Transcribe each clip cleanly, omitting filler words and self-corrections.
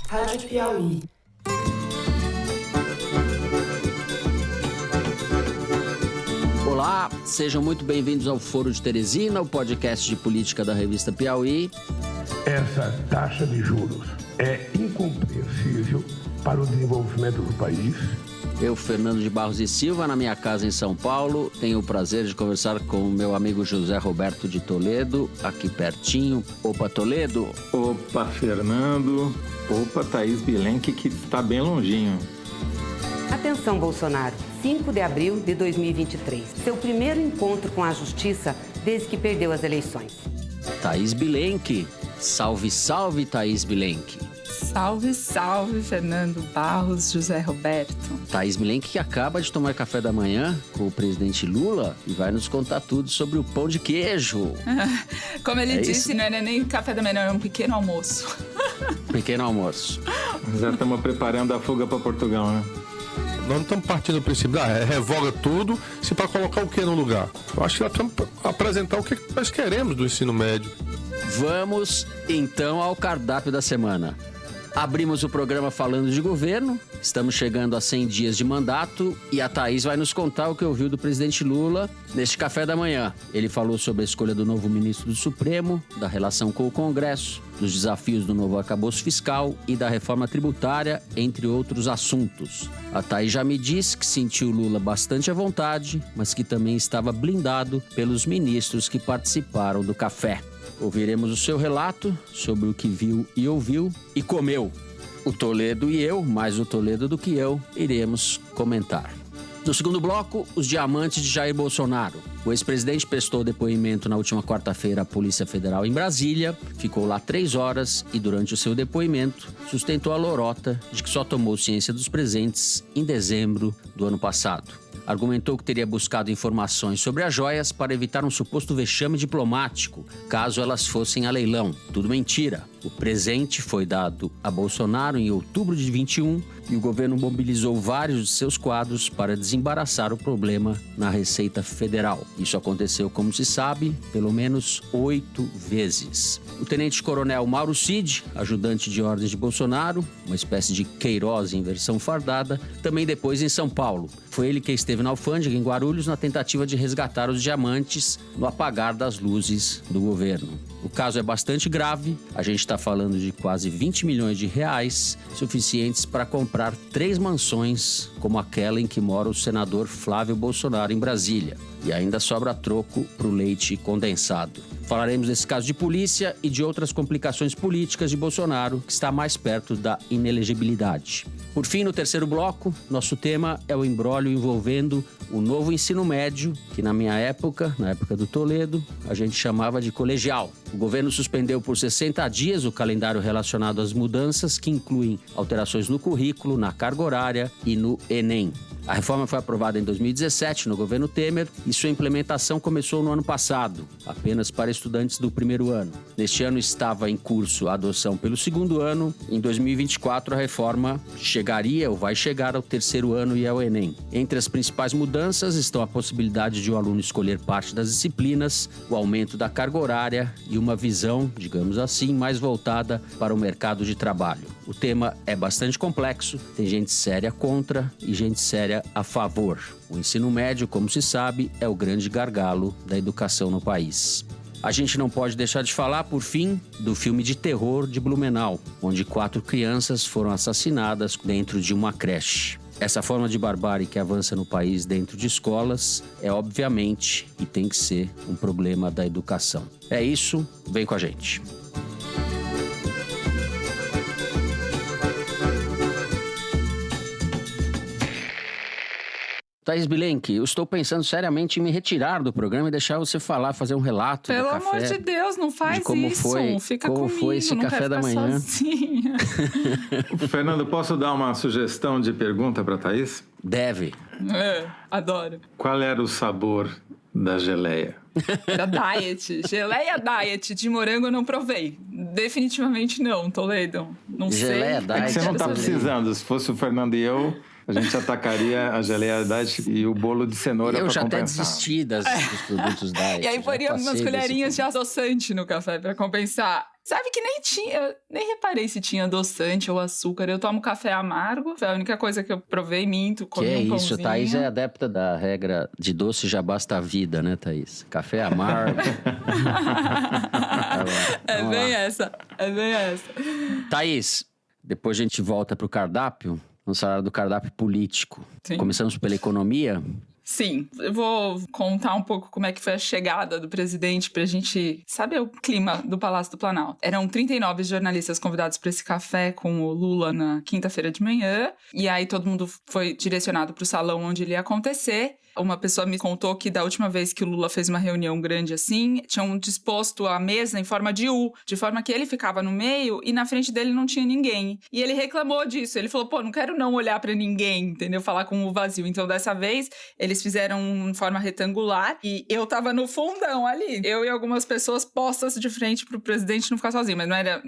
Rádio Piauí. Olá, sejam muito bem-vindos ao Foro de Teresina, o podcast de política da revista Piauí. Essa taxa de juros é incompreensível para o desenvolvimento do país. Eu, Fernando de Barros e Silva, na minha casa em São Paulo, tenho o prazer de conversar com o meu amigo José Roberto de Toledo, aqui pertinho. Opa, Toledo! Opa, Fernando! Opa, Thaís Bilenque, que está bem longinho. Atenção, Bolsonaro. 5 de abril de 2023. Seu primeiro encontro com a justiça desde que perdeu as eleições. Thaís Bilenque. Salve, salve, Thaís Bilenque. Salve, salve, Fernando Barros, José Roberto. Thaís Bilenque, que acaba de tomar café da manhã com o presidente Lula e vai nos contar tudo sobre o pão de queijo. Como ele disse, não é nem café da manhã, é um pequeno almoço. Pequeno almoço. Já estamos preparando a fuga para Portugal, né? Nós não estamos partindo do princípio, revoga tudo, se para colocar o que no lugar? Eu acho que nós estamos apresentar o que nós queremos do ensino médio. Vamos, então, ao cardápio da semana. Abrimos o programa falando de governo, estamos chegando a 100 dias de mandato e a Thaís vai nos contar o que ouviu do presidente Lula neste café da manhã. Ele falou sobre a escolha do novo ministro do Supremo, da relação com o Congresso, dos desafios do novo arcabouço fiscal e da reforma tributária, entre outros assuntos. A Thaís já me disse que sentiu Lula bastante à vontade, mas que também estava blindado pelos ministros que participaram do café. Ouviremos o seu relato sobre o que viu e ouviu e comeu. O Toledo e eu, mais o Toledo do que eu, iremos comentar. No segundo bloco, os diamantes de Jair Bolsonaro. O ex-presidente prestou depoimento na última quarta-feira à Polícia Federal em Brasília, ficou lá 3 horas e, durante o seu depoimento, sustentou a lorota de que só tomou ciência dos presentes em dezembro do ano passado. Argumentou que teria buscado informações sobre as joias para evitar um suposto vexame diplomático, caso elas fossem a leilão. Tudo mentira. O presente foi dado a Bolsonaro em outubro de 21 e o governo mobilizou vários de seus quadros para desembaraçar o problema na Receita Federal. Isso aconteceu, como se sabe, pelo menos 8 vezes. O tenente-coronel Mauro Cid, ajudante de ordens de Bolsonaro, uma espécie de Queiroz em versão fardada, também depois em São Paulo. Foi ele que esteve na alfândega em Guarulhos na tentativa de resgatar os diamantes no apagar das luzes do governo. O caso é bastante grave, a gente está falando de quase 20 milhões de reais, suficientes para comprar 3 mansões, como aquela em que mora o senador Flávio Bolsonaro em Brasília. E ainda sobra troco para o leite condensado. Falaremos desse caso de polícia e de outras complicações políticas de Bolsonaro, que está mais perto da inelegibilidade. Por fim, no terceiro bloco, nosso tema é o imbróglio envolvendo o novo ensino médio, que na minha época, na época do Toledo, a gente chamava de colegial. O governo suspendeu por 60 dias o calendário relacionado às mudanças, que incluem alterações no currículo, na carga horária e no Enem. A reforma foi aprovada em 2017 no governo Temer e sua implementação começou no ano passado, apenas para estudantes do primeiro ano. Neste ano estava em curso a adoção pelo segundo ano. Em 2024 a reforma chegaria ou vai chegar ao terceiro ano e ao Enem. Entre as principais mudanças estão a possibilidade de o aluno escolher parte das disciplinas, o aumento da carga horária e uma visão, digamos assim, mais voltada para o mercado de trabalho. O tema é bastante complexo, tem gente séria contra e gente séria a favor. O ensino médio, como se sabe, é o grande gargalo da educação no país. A gente não pode deixar de falar, por fim, do filme de terror de Blumenau, onde 4 crianças foram assassinadas dentro de uma creche. Essa forma de barbárie que avança no país dentro de escolas é, obviamente, e tem que ser um problema da educação. É isso, vem com a gente. Thaís Bilenque, eu estou pensando seriamente em me retirar do programa e deixar você falar, fazer um relato do café. Pelo amor de Deus, não faz isso. Fica como comigo, foi esse não café quero da ficar manhã. sozinha. Fernando, posso dar uma sugestão de pergunta para Thaís? Deve. Adoro. Qual era o sabor da geleia? Era diet. Geleia diet de morango eu não provei. Definitivamente não, Toledo. Não Geleia sei. diet. É que você não está Quero saber. precisando. Se fosse o Fernando e eu, a gente atacaria a geleia diet e o bolo de cenoura Eu para já até compensar. desisti dos produtos diet. E aí já poria passei umas desse colherinhas de ponto. adoçante no café pra compensar. Sabe que nem reparei se tinha adoçante ou açúcar. Eu tomo café amargo, foi a única coisa que eu provei, minto, comi um pãozinho. Isso, Thaís é adepta da regra de doce já basta a vida, né, Thaís? Café amargo. É bem essa. Thaís, depois a gente volta pro cardápio, vamos falar do cardápio político. Sim. Começamos pela economia. Sim, eu vou contar um pouco como é que foi a chegada do presidente pra gente saber o clima do Palácio do Planalto. Eram 39 jornalistas convidados para esse café com o Lula na quinta-feira de manhã, e aí todo mundo foi direcionado pro salão onde ele ia acontecer. Uma pessoa me contou que da última vez que o Lula fez uma reunião grande assim, tinham disposto a mesa em forma de U, de forma que ele ficava no meio e na frente dele não tinha ninguém. E ele reclamou disso, ele falou, não quero não olhar pra ninguém, entendeu? Falar com o vazio. Então dessa vez, eles fizeram em forma retangular e eu tava no fundão ali. Eu e algumas pessoas postas de frente pro presidente não ficar sozinho, mas não era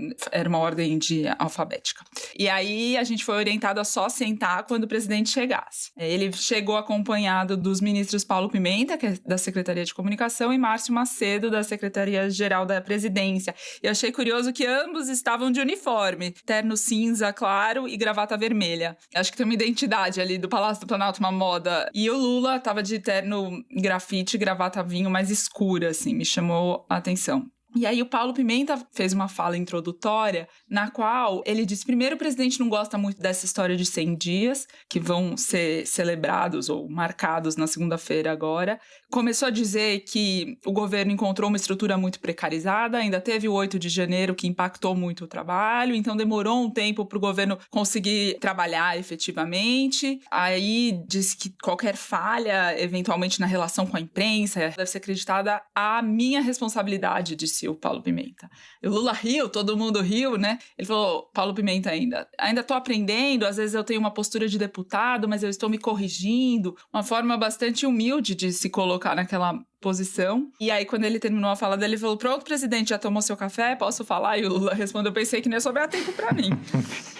uma ordem alfabética. E aí a gente foi orientado a só sentar quando o presidente chegasse. Ele chegou acompanhado dos ministros Paulo Pimenta, que é da Secretaria de Comunicação, e Márcio Macedo, da Secretaria-Geral da Presidência. E achei curioso que ambos estavam de uniforme, terno cinza claro e gravata vermelha. Acho que tem uma identidade ali do Palácio do Planalto, uma moda. E o Lula estava de terno grafite, gravata vinho mais escura, assim, me chamou a atenção. E aí o Paulo Pimenta fez uma fala introdutória na qual ele disse, primeiro, o presidente não gosta muito dessa história de 100 dias, que vão ser celebrados ou marcados na segunda-feira agora. Começou a dizer que o governo encontrou uma estrutura muito precarizada, ainda teve o 8 de janeiro que impactou muito o trabalho, então demorou um tempo para o governo conseguir trabalhar efetivamente. Aí disse que qualquer falha, eventualmente na relação com a imprensa, deve ser acreditada à minha responsabilidade, disse o Paulo Pimenta. O Lula riu, todo mundo riu, né? Ele falou, Paulo Pimenta ainda tô aprendendo, às vezes eu tenho uma postura de deputado, mas eu estou me corrigindo. Uma forma bastante humilde de se colocar naquela posição. E aí, quando ele terminou a fala dele, ele falou, pronto, presidente, já tomou seu café? Posso falar? E o Lula respondeu, pensei que não ia sobrar tempo pra mim.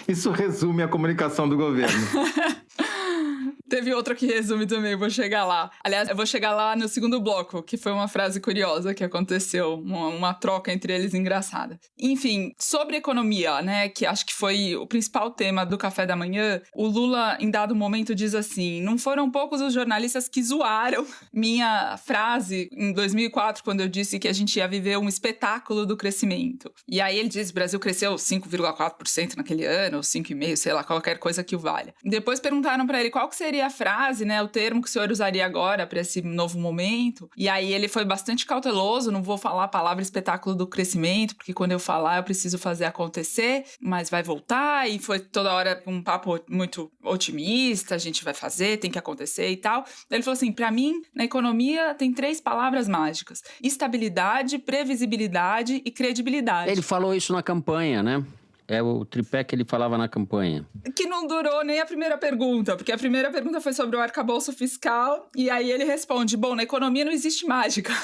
Isso resume a comunicação do governo. Teve outra que resume também, vou chegar lá. Aliás, eu vou chegar lá no segundo bloco, que foi uma frase curiosa que aconteceu, uma troca entre eles engraçada. Enfim, sobre economia, né, que acho que foi o principal tema do café da manhã, o Lula, em dado momento, diz assim, não foram poucos os jornalistas que zoaram minha frase em 2004, quando eu disse que a gente ia viver um espetáculo do crescimento. E aí ele diz, o Brasil cresceu 5,4% naquele ano, ou 5,5%, sei lá, qualquer coisa que o valha. Depois perguntaram pra ele qual que seria a frase, né, o termo que o senhor usaria agora para esse novo momento. E aí ele foi bastante cauteloso, não vou falar a palavra espetáculo do crescimento, porque quando eu falar eu preciso fazer acontecer, mas vai voltar, e foi toda hora um papo muito otimista, a gente vai fazer, tem que acontecer e tal. Ele falou assim, para mim, na economia tem 3 palavras mágicas: estabilidade, previsibilidade e credibilidade. Ele falou isso na campanha, né? É o tripé que ele falava na campanha. Que não durou nem a primeira pergunta, porque a primeira pergunta foi sobre o arcabouço fiscal, e aí ele responde, bom, na economia não existe mágica.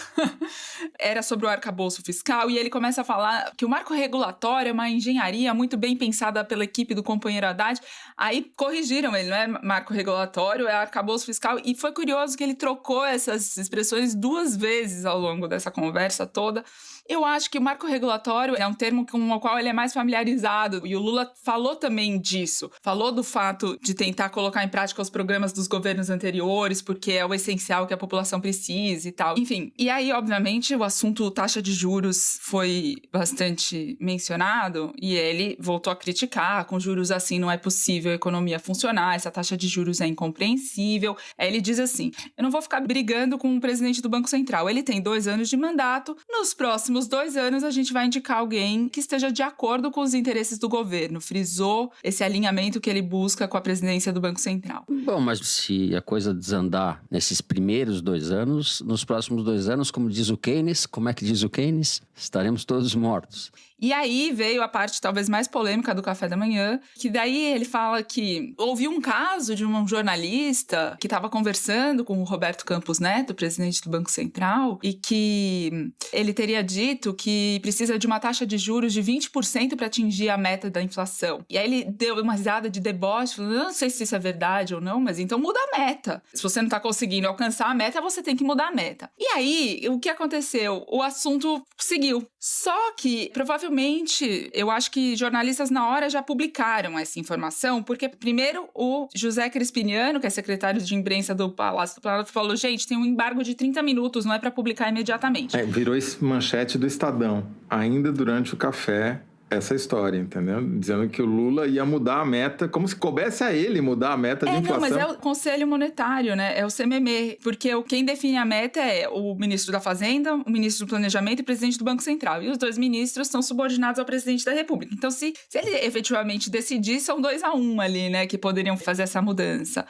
Era sobre o arcabouço fiscal, e ele começa a falar que o marco regulatório é uma engenharia muito bem pensada pela equipe do companheiro Haddad. Aí corrigiram ele, não é marco regulatório, é arcabouço fiscal, e foi curioso que ele trocou essas expressões 2 vezes ao longo dessa conversa toda. Eu acho que o marco regulatório é um termo com o qual ele é mais familiarizado, e o Lula falou também disso. Falou do fato de tentar colocar em prática os programas dos governos anteriores, porque é o essencial que a população precisa e tal. Enfim, e aí, obviamente, o assunto taxa de juros foi bastante mencionado, e ele voltou a criticar, com juros assim não é possível a economia funcionar, essa taxa de juros é incompreensível. Aí ele diz assim, eu não vou ficar brigando com o presidente do Banco Central, ele tem 2 anos de mandato, nos próximos 2 anos a gente vai indicar alguém que esteja de acordo com os interesses do governo. Frisou esse alinhamento que ele busca com a presidência do Banco Central. Bom, mas se a coisa desandar nesses primeiros 2 anos, nos próximos 2 anos, como diz o Keynes, como é que diz o Keynes? Estaremos todos mortos. E aí veio a parte talvez mais polêmica do café da manhã, que daí ele fala que houve um caso de um jornalista que estava conversando com o Roberto Campos Neto, presidente do Banco Central, e que ele teria dito que precisa de uma taxa de juros de 20% para atingir a meta da inflação. E aí ele deu uma risada de deboche, falando, não sei se isso é verdade ou não, mas então muda a meta. Se você não está conseguindo alcançar a meta, você tem que mudar a meta. E aí, o que aconteceu? O assunto seguiu. Só que, provavelmente, eu acho que jornalistas na hora já publicaram essa informação, porque primeiro o José Crispiniano, que é secretário de imprensa do Palácio do Planalto, falou, gente, tem um embargo de 30 minutos, não é para publicar imediatamente. Virou esse manchete do Estadão, ainda durante o café, essa história, entendeu? Dizendo que o Lula ia mudar a meta, como se coubesse a ele mudar a meta de inflação. Não, mas é o Conselho Monetário, né? É o CMM, porque quem define a meta é o ministro da Fazenda, o ministro do Planejamento e o presidente do Banco Central. E os dois ministros são subordinados ao presidente da República. Então, se ele efetivamente decidir, são 2-1 ali, né? Que poderiam fazer essa mudança.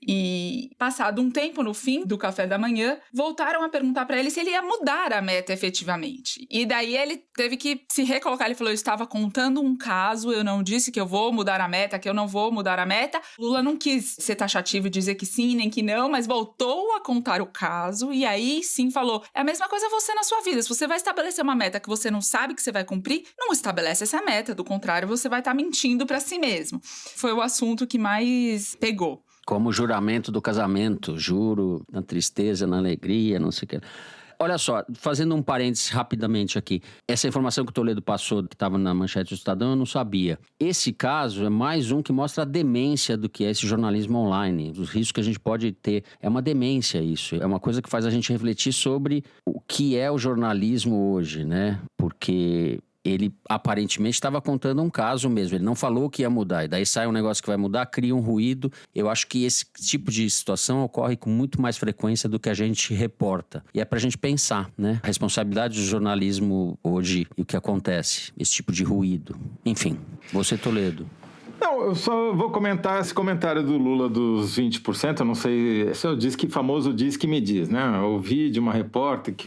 E, passado um tempo, no fim do café da manhã, voltaram a perguntar para ele se ele ia mudar a meta efetivamente. E daí ele teve que se recolocar. Ele falou, eu estava contando um caso, eu não disse que eu vou mudar a meta, que eu não vou mudar a meta. Lula não quis ser taxativo e dizer que sim, nem que não, mas voltou a contar o caso e aí sim falou, é a mesma coisa você na sua vida. Se você vai estabelecer uma meta que você não sabe que você vai cumprir, não estabelece essa meta. Do contrário, você vai estar mentindo para si mesmo. Foi o assunto que mais pegou. Como o juramento do casamento, juro na tristeza, na alegria, não sei o que. Olha só, fazendo um parênteses rapidamente aqui. Essa informação que o Toledo passou, que estava na manchete do Estadão, eu não sabia. Esse caso é mais um que mostra a demência do que é esse jornalismo online. Os riscos que a gente pode ter. É uma demência isso. É uma coisa que faz a gente refletir sobre o que é o jornalismo hoje, né? Porque ele aparentemente estava contando um caso mesmo, ele não falou que ia mudar, e daí sai um negócio que vai mudar, cria um ruído. Eu acho que esse tipo de situação ocorre com muito mais frequência do que a gente reporta. E é pra gente pensar, né? A responsabilidade do jornalismo hoje e o que acontece, esse tipo de ruído. Enfim, você, Toledo. Não, eu só vou comentar esse comentário do Lula dos 20%, eu não sei, esse é o famoso diz que me diz, né? Eu ouvi de uma repórter que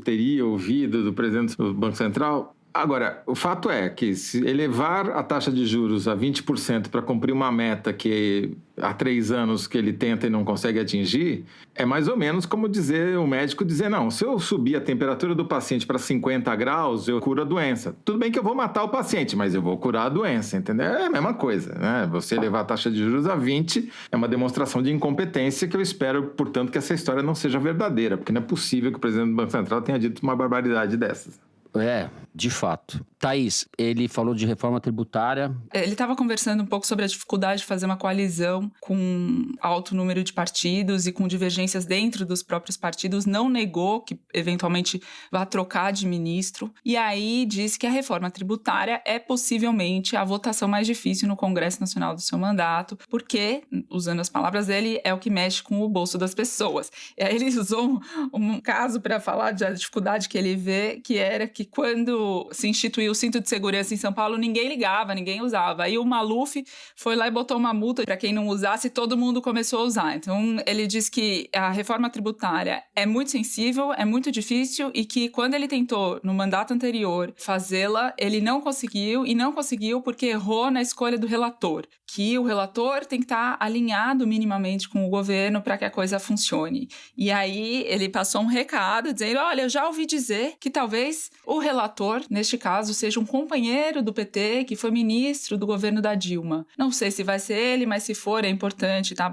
teria ouvido do presidente do Banco Central. Agora, o fato é que se elevar a taxa de juros a 20% para cumprir uma meta que há 3 anos que ele tenta e não consegue atingir, é mais ou menos como o médico dizer, não, se eu subir a temperatura do paciente para 50 graus, eu curo a doença. Tudo bem que eu vou matar o paciente, mas eu vou curar a doença, entendeu? É a mesma coisa, né? Você elevar a taxa de juros a 20 é uma demonstração de incompetência que eu espero, portanto, que essa história não seja verdadeira, porque não é possível que o presidente do Banco Central tenha dito uma barbaridade dessas. É, de fato. Thaís, ele falou de reforma tributária. Ele estava conversando um pouco sobre a dificuldade de fazer uma coalizão com alto número de partidos e com divergências dentro dos próprios partidos. Não negou que, eventualmente, vá trocar de ministro. E aí disse que a reforma tributária é possivelmente a votação mais difícil no Congresso Nacional do seu mandato, porque, usando as palavras dele, é o que mexe com o bolso das pessoas. E aí ele usou um caso para falar da dificuldade que ele vê, que era que quando se instituiu o cinto de segurança em São Paulo, ninguém ligava, ninguém usava. Aí o Maluf foi lá e botou uma multa para quem não usasse e todo mundo começou a usar. Então, ele diz que a reforma tributária é muito sensível, é muito difícil e que quando ele tentou, no mandato anterior, fazê-la, ele não conseguiu e não conseguiu porque errou na escolha do relator. Que o relator tem que estar alinhado minimamente com o governo para que a coisa funcione. E aí, ele passou um recado dizendo, olha, eu já ouvi dizer que talvez o relator, neste caso, seja um companheiro do PT que foi ministro do governo da Dilma. Não sei se vai ser ele, mas se for, é importante, tá?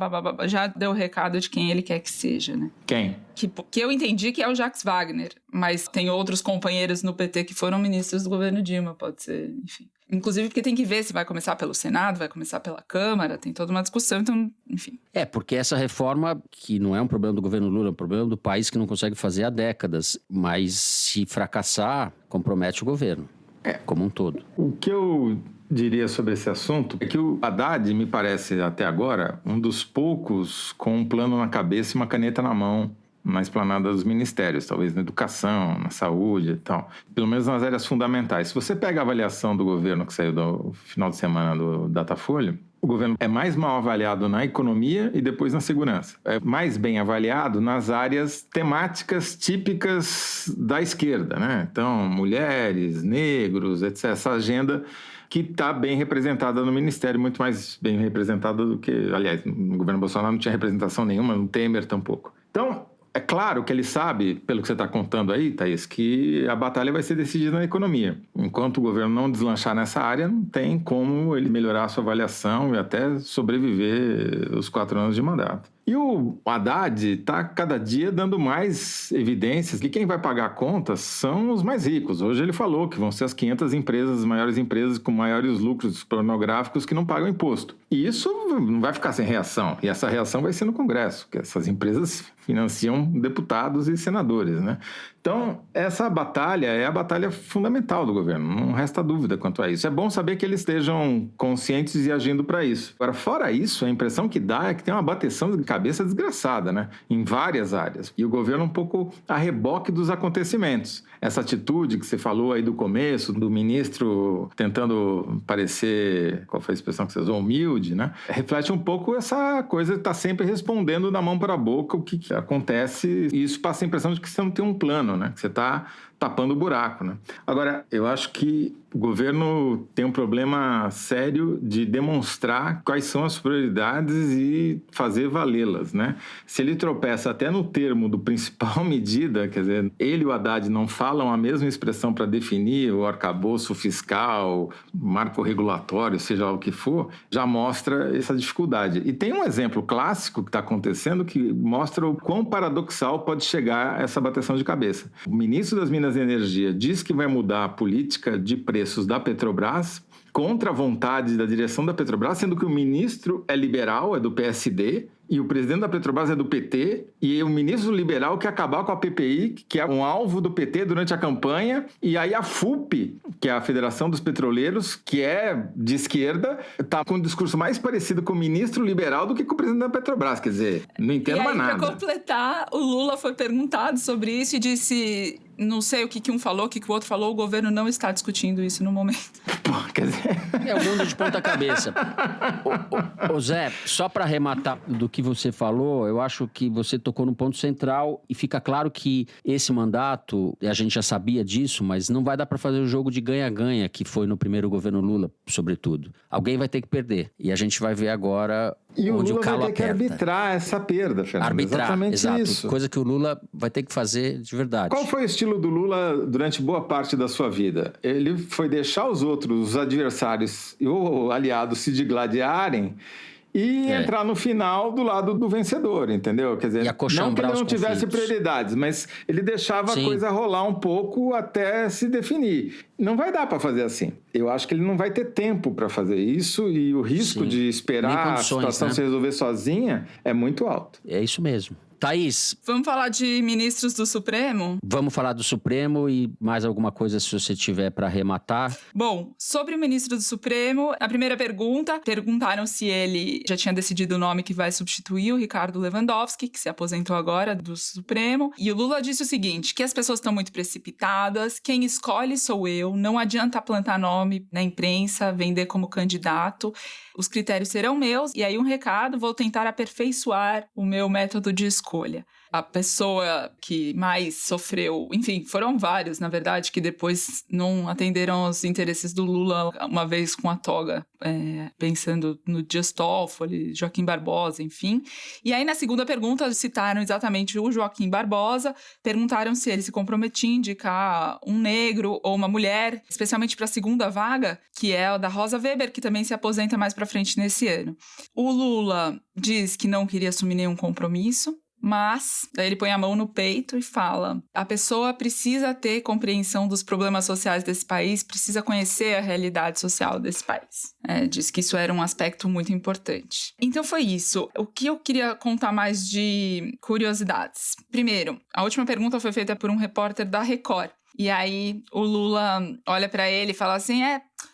Já deu o recado de quem ele quer que seja, né? Quem? Que eu entendi que é o Jacques Wagner, mas tem outros companheiros no PT que foram ministros do governo Dilma, pode ser, enfim. Inclusive porque tem que ver se vai começar pelo Senado, vai começar pela Câmara, tem toda uma discussão, então, enfim. É, porque essa reforma, que não é um problema do governo Lula, é um problema do país que não consegue fazer há décadas, mas se fracassar, compromete o governo, como um todo. O que eu diria sobre esse assunto é que o Haddad, me parece até agora, um dos poucos com um plano na cabeça e uma caneta na mão na esplanada dos ministérios, talvez na educação, na saúde e tal, pelo menos nas áreas fundamentais. Se você pega a avaliação do governo que saiu do final de semana do Datafolha, o governo é mais mal avaliado na economia e depois na segurança. É mais bem avaliado nas áreas temáticas típicas da esquerda, né? Então, mulheres, negros, etc. Essa agenda que está bem representada no Ministério, muito mais bem representada do que... Aliás, no governo Bolsonaro não tinha representação nenhuma, no Temer tampouco. Então, é claro que ele sabe, pelo que você está contando aí, Thaís, que a batalha vai ser decidida na economia. Enquanto o governo não deslanchar nessa área, não tem como ele melhorar a sua avaliação e até sobreviver os 4 anos de mandato. E o Haddad está cada dia dando mais evidências que quem vai pagar a conta são os mais ricos. Hoje ele falou que vão ser as 500 empresas, as maiores empresas com maiores lucros pornográficos que não pagam imposto. E isso não vai ficar sem reação. E essa reação vai ser no Congresso, que essas empresas financiam deputados e senadores, né? Então, essa batalha é a batalha fundamental do governo, não resta dúvida quanto a isso. É bom saber que eles estejam conscientes e agindo para isso. Agora, fora isso, a impressão que dá é que tem uma bateção de cabeça desgraçada, né? Em várias áreas. E o governo um pouco a reboque dos acontecimentos. Essa atitude que você falou aí do começo, do ministro tentando parecer, qual foi a expressão que você usou? Humilde, né? Reflete um pouco essa coisa de estar sempre respondendo da mão para a boca o que acontece. E isso passa a impressão de que você não tem um plano, né? Que você está tapando o buraco, né? Agora, eu acho que o governo tem um problema sério de demonstrar quais são as prioridades e fazer valê-las, né? Se ele tropeça até no termo do principal medida, quer dizer, ele e o Haddad não falam a mesma expressão para definir o arcabouço fiscal, marco regulatório, seja lá o que for, já mostra essa dificuldade. E tem um exemplo clássico que está acontecendo que mostra o quão paradoxal pode chegar essa bateção de cabeça. O ministro das Minas e Energia diz que vai mudar a política de preços da Petrobras contra a vontade da direção da Petrobras, sendo que o ministro é liberal, é do PSD, e o presidente da Petrobras é do PT, e o ministro liberal quer acabar com a PPI, que é um alvo do PT durante a campanha, e aí a FUP, que é a Federação dos Petroleiros, que é de esquerda, está com um discurso mais parecido com o ministro liberal do que com o presidente da Petrobras, quer dizer, não entendo mais nada. Para completar, o Lula foi perguntado sobre isso e disse... Não sei o que um falou, o que o outro falou, o governo não está discutindo isso no momento. Pô, quer dizer... É o mundo de ponta cabeça. Ô Zé, só para arrematar do que você falou, eu acho que você tocou no ponto central e fica claro que esse mandato, a gente já sabia disso, mas não vai dar para fazer o jogo de ganha-ganha que foi no primeiro governo Lula, sobretudo. Alguém vai ter que perder. E a gente vai ver agora... E onde o Lula vai ter que aperta. arbitrar essa perda, Fernando. Arbitrar, exatamente exato. Isso. Coisa que o Lula vai ter que fazer de verdade. Qual foi o estilo do Lula durante boa parte da sua vida? Ele foi deixar os outros, os adversários ou aliados se digladiarem e entrar no final do lado do vencedor, entendeu? Quer dizer, não que ele não tivesse prioridades, mas ele deixava a coisa rolar um pouco até se definir. Não vai dar para fazer assim. Eu acho que ele não vai ter tempo para fazer isso e o risco de esperar a situação se resolver sozinha é muito alto. É isso mesmo. Thaís. Vamos falar de ministros do Supremo? Vamos falar do Supremo e mais alguma coisa se você tiver para arrematar. Bom, sobre o ministro do Supremo, a primeira pergunta, perguntaram se ele já tinha decidido o nome que vai substituir o Ricardo Lewandowski, que se aposentou agora do Supremo. E o Lula disse o seguinte, que as pessoas estão muito precipitadas, quem escolhe sou eu, não adianta plantar nome na imprensa, vender como candidato. Os critérios serão meus, e aí um recado, vou tentar aperfeiçoar o meu método de escolha. A pessoa que mais sofreu, enfim, foram vários, na verdade, que depois não atenderam aos interesses do Lula, uma vez com a toga, pensando no Dias Toffoli, Joaquim Barbosa, enfim. E aí, na segunda pergunta, citaram exatamente o Joaquim Barbosa, perguntaram se ele se comprometia a indicar um negro ou uma mulher, especialmente para a segunda vaga, que é a da Rosa Weber, que também se aposenta mais para frente nesse ano. O Lula diz que não queria assumir nenhum compromisso, mas daí ele põe a mão no peito e fala: a pessoa precisa ter compreensão dos problemas sociais desse país, precisa conhecer a realidade social desse país. Diz que isso era um aspecto muito importante. Então foi isso. O que eu queria contar mais de curiosidades? Primeiro, a última pergunta foi feita por um repórter da Record. E aí o Lula olha para ele e fala assim,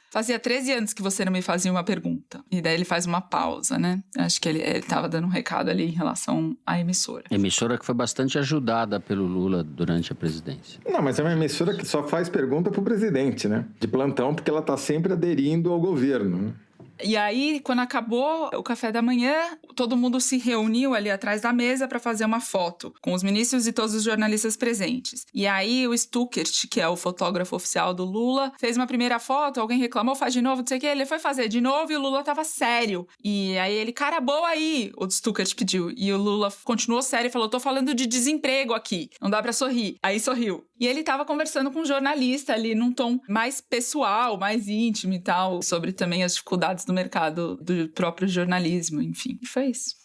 fazia 13 anos que você não me fazia uma pergunta. E daí ele faz uma pausa, né? Acho que ele estava dando um recado ali em relação à emissora. Emissora que foi bastante ajudada pelo Lula durante a presidência. Não, mas é uma emissora que só faz pergunta pro presidente, né? De plantão, porque ela tá sempre aderindo ao governo, né? E aí, quando acabou o café da manhã, todo mundo se reuniu ali atrás da mesa para fazer uma foto com os ministros e todos os jornalistas presentes. E aí, o Stuckert, que é o fotógrafo oficial do Lula, fez uma primeira foto, alguém reclamou, faz de novo, não sei o que, ele foi fazer de novo e o Lula tava sério. E aí ele, cara, boa aí, o Stuckert pediu. E o Lula continuou sério e falou, tô falando de desemprego aqui, não dá pra sorrir. Aí sorriu. E ele tava conversando com um jornalista ali num tom mais pessoal, mais íntimo e tal, sobre também as dificuldades do mercado do próprio jornalismo, enfim. E foi isso.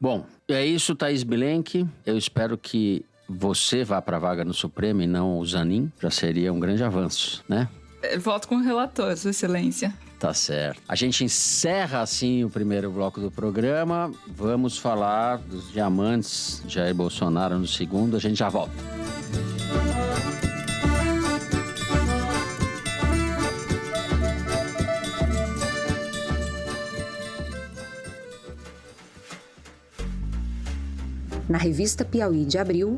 Bom, é isso, Thaís Bilenque. Eu espero que você vá para a vaga no Supremo e não o Zanin. Já seria um grande avanço, né? Eu voto com o relator, Sua Excelência. Tá certo. A gente encerra assim o primeiro bloco do programa. Vamos falar dos diamantes de Jair Bolsonaro no segundo. A gente já volta. Na revista Piauí de abril,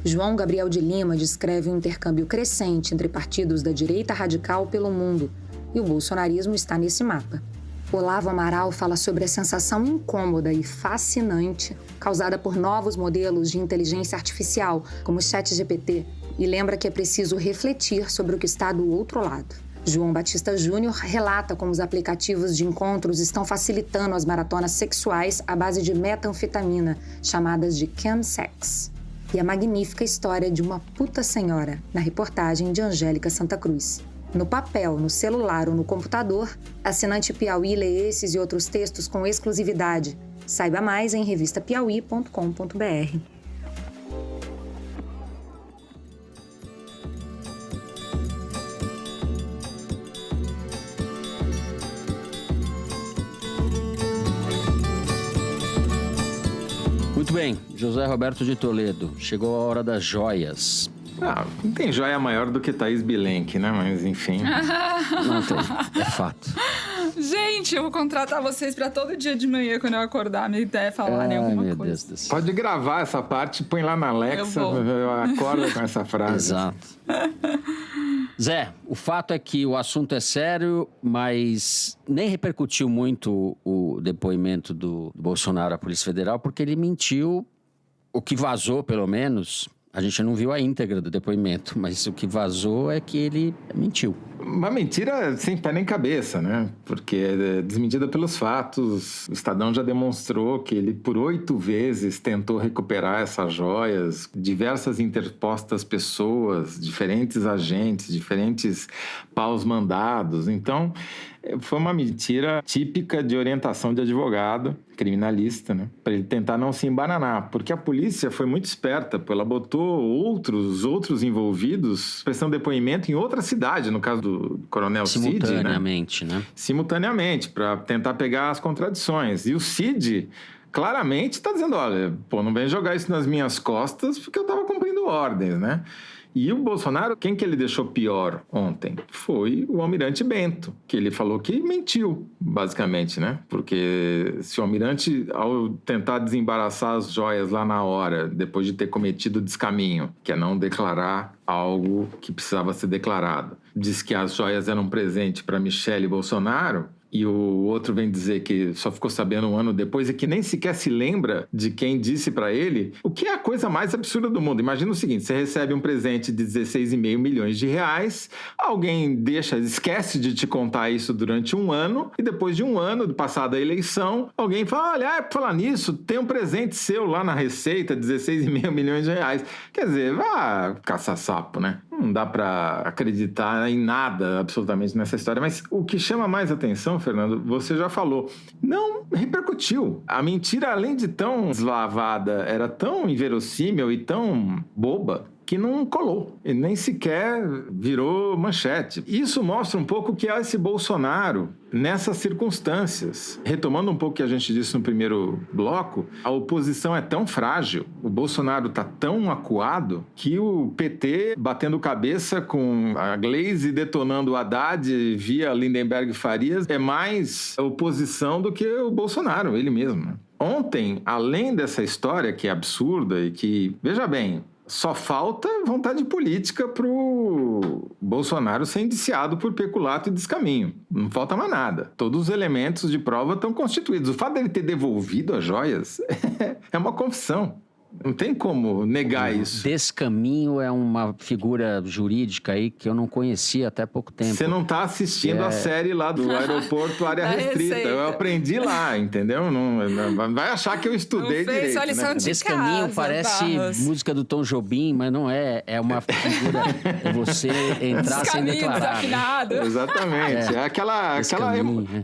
João Gabriel de Lima descreve um intercâmbio crescente entre partidos da direita radical pelo mundo, e o bolsonarismo está nesse mapa. Olavo Amaral fala sobre a sensação incômoda e fascinante causada por novos modelos de inteligência artificial, como o ChatGPT, e lembra que é preciso refletir sobre o que está do outro lado. João Batista Júnior relata como os aplicativos de encontros estão facilitando as maratonas sexuais à base de metanfetamina, chamadas de chemsex. E a magnífica história de uma puta senhora, na reportagem de Angélica Santa Cruz. No papel, no celular ou no computador, assinante Piauí lê esses e outros textos com exclusividade. Saiba mais em revistapiauí.com.br. Muito bem, José Roberto de Toledo. Chegou a hora das joias. Não tem joia maior do que Thaís Bilenque, né? Mas enfim. Não tem, é fato. Gente, eu vou contratar vocês pra todo dia de manhã, quando eu acordar, me der falarem alguma meu coisa. Deus do céu. Pode gravar essa parte e põe lá na Alexa, acorda com essa frase. Exato. Zé, o fato é que o assunto é sério, mas nem repercutiu muito o depoimento do Bolsonaro à Polícia Federal, porque ele mentiu. O que vazou, pelo menos, a gente não viu a íntegra do depoimento, mas o que vazou é que ele mentiu. Uma mentira sem pé nem cabeça, né? Porque é desmentida pelos fatos. O Estadão já demonstrou que ele, por 8 vezes, tentou recuperar essas joias. Diversas interpostas pessoas, diferentes agentes, diferentes paus mandados. Então, foi uma mentira típica de orientação de advogado, criminalista, né? Para ele tentar não se embananar. Porque a polícia foi muito esperta, ela botou outros envolvidos prestando depoimento em outra cidade, no caso do Coronel Cid, simultaneamente, né? Simultaneamente, para tentar pegar as contradições. E o Cid claramente está dizendo, olha, não vem jogar isso nas minhas costas porque eu estava cumprindo ordens, né? E o Bolsonaro, quem que ele deixou pior ontem? Foi o Almirante Bento, que ele falou que mentiu, basicamente, né? Porque se o Almirante, ao tentar desembaraçar as joias lá na hora, depois de ter cometido o descaminho, que é não declarar algo que precisava ser declarado, diz que as joias eram um presente para Michele Bolsonaro, e o outro vem dizer que só ficou sabendo 1 ano depois e que nem sequer se lembra de quem disse para ele, o que é a coisa mais absurda do mundo. Imagina o seguinte, você recebe um presente de 16,5 milhões de reais, alguém esquece de te contar isso durante 1 ano, e depois de 1 ano, passada a eleição, alguém fala, olha, por falar nisso, tem um presente seu lá na Receita, 16,5 milhões de reais. Quer dizer, vá caçar sapo, né? Não dá para acreditar em nada absolutamente nessa história, mas o que chama mais atenção, Fernando, você já falou, não repercutiu. A mentira, além de tão deslavada, era tão inverossímil e tão boba que não colou, e nem sequer virou manchete. Isso mostra um pouco o que é esse Bolsonaro nessas circunstâncias. Retomando um pouco o que a gente disse no primeiro bloco, a oposição é tão frágil, o Bolsonaro está tão acuado, que o PT batendo cabeça com a Gleisi detonando o Haddad via Lindenberg Farias é mais oposição do que o Bolsonaro, ele mesmo, né? Ontem, além dessa história que é absurda e que, veja bem, só falta vontade política para o Bolsonaro ser indiciado por peculato e descaminho. Não falta mais nada. Todos os elementos de prova estão constituídos. O fato dele ter devolvido as joias é uma confissão. Não tem como negar isso. Descaminho é uma figura jurídica aí que eu não conhecia até pouco tempo. Você não tá assistindo a série lá do aeroporto Área Restrita. Receita. Eu aprendi lá, entendeu? Não vai achar que eu estudei Não fez direito, sua lição né? de Descaminho casa, parece Barros. música do Tom Jobim, mas não é. É uma figura. É você entrar sem Descaminho, declarar. Né? desafinado. Exatamente. É aquela